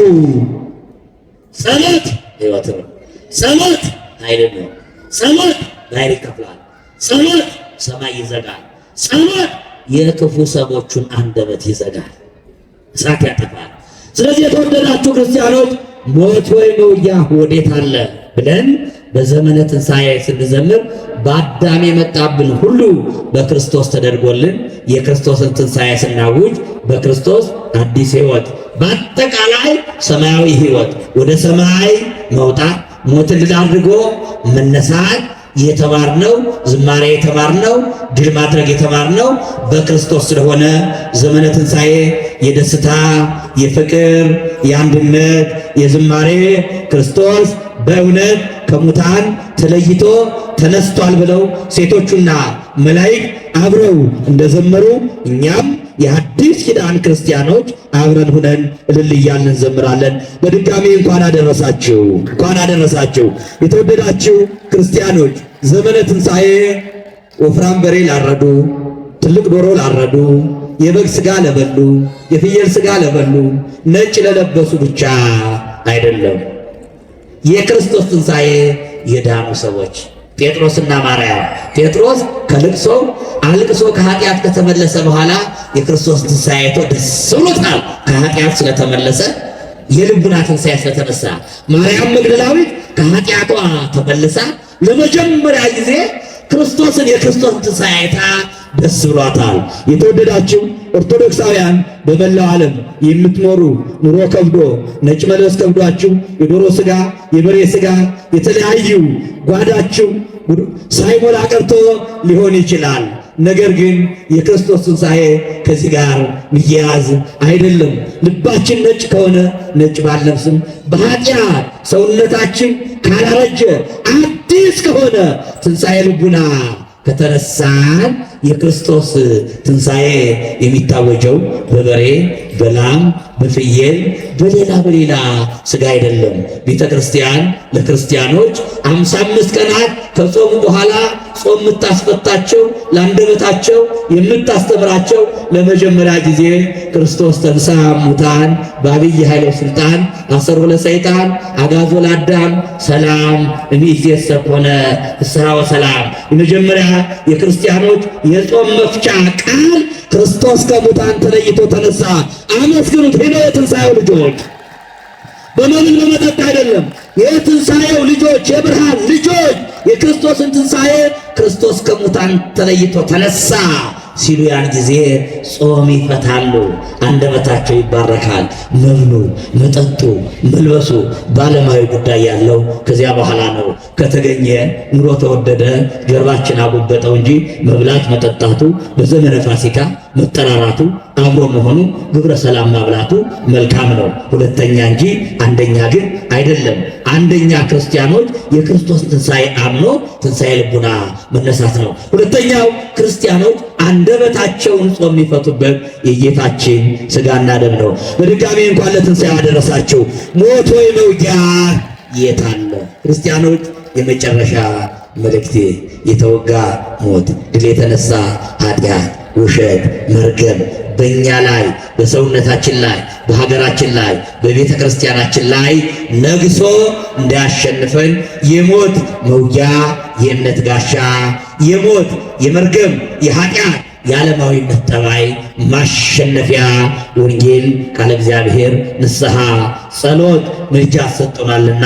ጸሎት ሕይወት ነው። ጸሎት ኃይል ነው። ጸሎት ኃይል ይከፍላል። ጸሎት ሰማይ ይዘጋል። ጸሎት የክፉ ሰዎቹን አንደበት ይዘጋል፣ እሳት ያጠፋል። ስለዚህ የተወደዳችሁ ክርስቲያኖች ሞት ወይ መውጊያ ወዴት አለ ብለን በዘመነ ትንሣኤ ስንዘምር በአዳም የመጣብን ሁሉ በክርስቶስ ተደርጎልን የክርስቶስን ትንሣኤ ስናውጅ በክርስቶስ አዲስ ሕይወት በአጠቃላይ ሰማያዊ ሕይወት ወደ ሰማይ መውጣት ሞትን ድል አድርጎ መነሳት የተማርነው ዝማሬ የተማርነው ድል ማድረግ የተማርነው በክርስቶስ ስለሆነ ዘመነ ትንሣኤ የደስታ የፍቅር የአንድነት የዝማሬ ክርስቶስ በእውነት ከሙታን ተለይቶ ተነስቷል ብለው ሴቶቹና መላእክት አብረው እንደዘመሩ እኛም የአዲስ ኪዳን ክርስቲያኖች አብረን ሁነን እልል እያልን እንዘምራለን። በድጋሚ እንኳን አደረሳችሁ፣ እንኳን አደረሳችሁ። የተወደዳችሁ ክርስቲያኖች ዘመነ ትንሣኤ ወፍራም በሬ ላረዱ፣ ትልቅ ዶሮ ላረዱ፣ የበግ ሥጋ ለበሉ፣ የፍየል ሥጋ ለበሉ፣ ነጭ ለለበሱ ብቻ አይደለም። የክርስቶስ ትንሣኤ የዳኑ ሰዎች ጴጥሮስና ማርያም። ጴጥሮስ ከልቅሶ አልቅሶ ከኃጢአት ከተመለሰ በኋላ የክርስቶስ ትንሣኤ አይቶ ደስ ብሎታል። ከኃጢአት ስለተመለሰ የልቡና ትንሣኤ ስለተነሳ። ማርያም መግደላዊት ከኃጢአቷ ተመልሳ ለመጀመሪያ ጊዜ ክርስቶስን የክርስቶስን ትንሣኤ አይታ ደስ ብሏታል። የተወደዳችሁ ኦርቶዶክሳውያን በመላው ዓለም የምትኖሩ ኑሮ ከብዶ ነጭ መልበስ ከብዷችሁ የዶሮ ሥጋ የበሬ ሥጋ የተለያዩ ጓዳችሁ ሳይሞላ ቀርቶ ሊሆን ይችላል። ነገር ግን የክርስቶስ ትንሣኤ ከዚህ ጋር ሚያያዝ አይደለም። ልባችን ነጭ ከሆነ ነጭ ባልለብስም፣ በኃጢአት ሰውነታችን ካላረጀ አዲስ ከሆነ ትንሣኤ ልቡና ከተነሳን የክርስቶስ ትንሣኤ የሚታወጀው በበሬ በላም በፍየል በሌላ ሥጋ አይደለም። ቤተ ክርስቲያን ለክርስቲያኖች 55 ቀናት ከጾሙ በኋላ ጾም የምታስፈታቸው ለአንደበታቸው የምታስተምራቸው ለመጀመሪያ ጊዜ ክርስቶስ ተንሥአ እሙታን በዐቢይ ኃይለ ሥልጣን አሰሮ ለሰይጣን አግዓዞ ለአዳም ሰላም እምይእዜሰ ኮነ ፍስሐ ወሰላም። የመጀመሪያ የክርስቲያኖች የጾም መፍቻ ቃል ክርስቶስ ከሙታን ተለይቶ ተነሳ። አመስግኑት። ሄኖ የትንሣኤው ልጆች በመብል በመጠጥ አይደለም። የትንሣኤው ልጆች የብርሃን ልጆች የክርስቶስን ትንሣኤ ክርስቶስ ከሙታን ተለይቶ ተነሳ ሲሉ ያን ጊዜ ጾም ይፈታሉ፣ አንደበታቸው ይባረካል። መብሉ መጠጡ መልበሱ ባለማዊ ጉዳይ ያለው ከዚያ በኋላ ነው። ከተገኘ ኑሮ ተወደደ ጀርባችን አጎበጠው እንጂ መብላት መጠጣቱ በዘመነ ፋሲካ መጠራራቱ አብሮ መሆኑ ግብረ ሰላም ማብላቱ መልካም ነው። ሁለተኛ እንጂ አንደኛ ግን አይደለም። አንደኛ ክርስቲያኖች የክርስቶስ ትንሣኤ አምኖ ትንሣኤ ልቡና መነሳት ነው። ሁለተኛው ክርስቲያኖች አንደበታቸውን ጾም የሚፈቱበት የጌታችን ሥጋና ደም ነው። በድጋሚ እንኳን ለትንሣኤ አደረሳችሁ። ሞት ወይ መውጊያ የት አለ? ክርስቲያኖች የመጨረሻ መልእክቴ የተወጋ ሞት፣ ድል የተነሳ ኃጢአት፣ ውሸት፣ መርገም በእኛ ላይ በሰውነታችን ላይ በሀገራችን ላይ በቤተ ክርስቲያናችን ላይ ነግሶ እንዳያሸንፈን የሞት መውጊያ የእምነት ጋሻ የሞት የመርገም የኃጢአት የዓለማዊነት ጠባይ ማሸነፊያ ወንጌል ቃለ እግዚአብሔር ንስሐ ጸሎት ምልጃ ሰጥቶናልና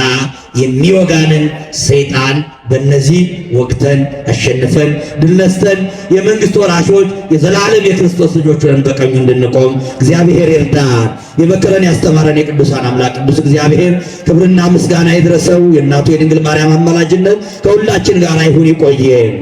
የሚወጋንን ሰይጣን በእነዚህ ወቅተን አሸንፈን ድል ነስተን የመንግሥት ወራሾች የዘላለም የክርስቶስ ልጆች ሆነን በቀኙ እንድንቆም እግዚአብሔር ይርዳን። የመከረን ያስተማረን የቅዱሳን አምላክ ቅዱስ እግዚአብሔር ክብርና ምስጋና ይድረሰው። የእናቱ የድንግል ማርያም አማላጅነት ከሁላችን ጋር ይሁን። ይቆየን።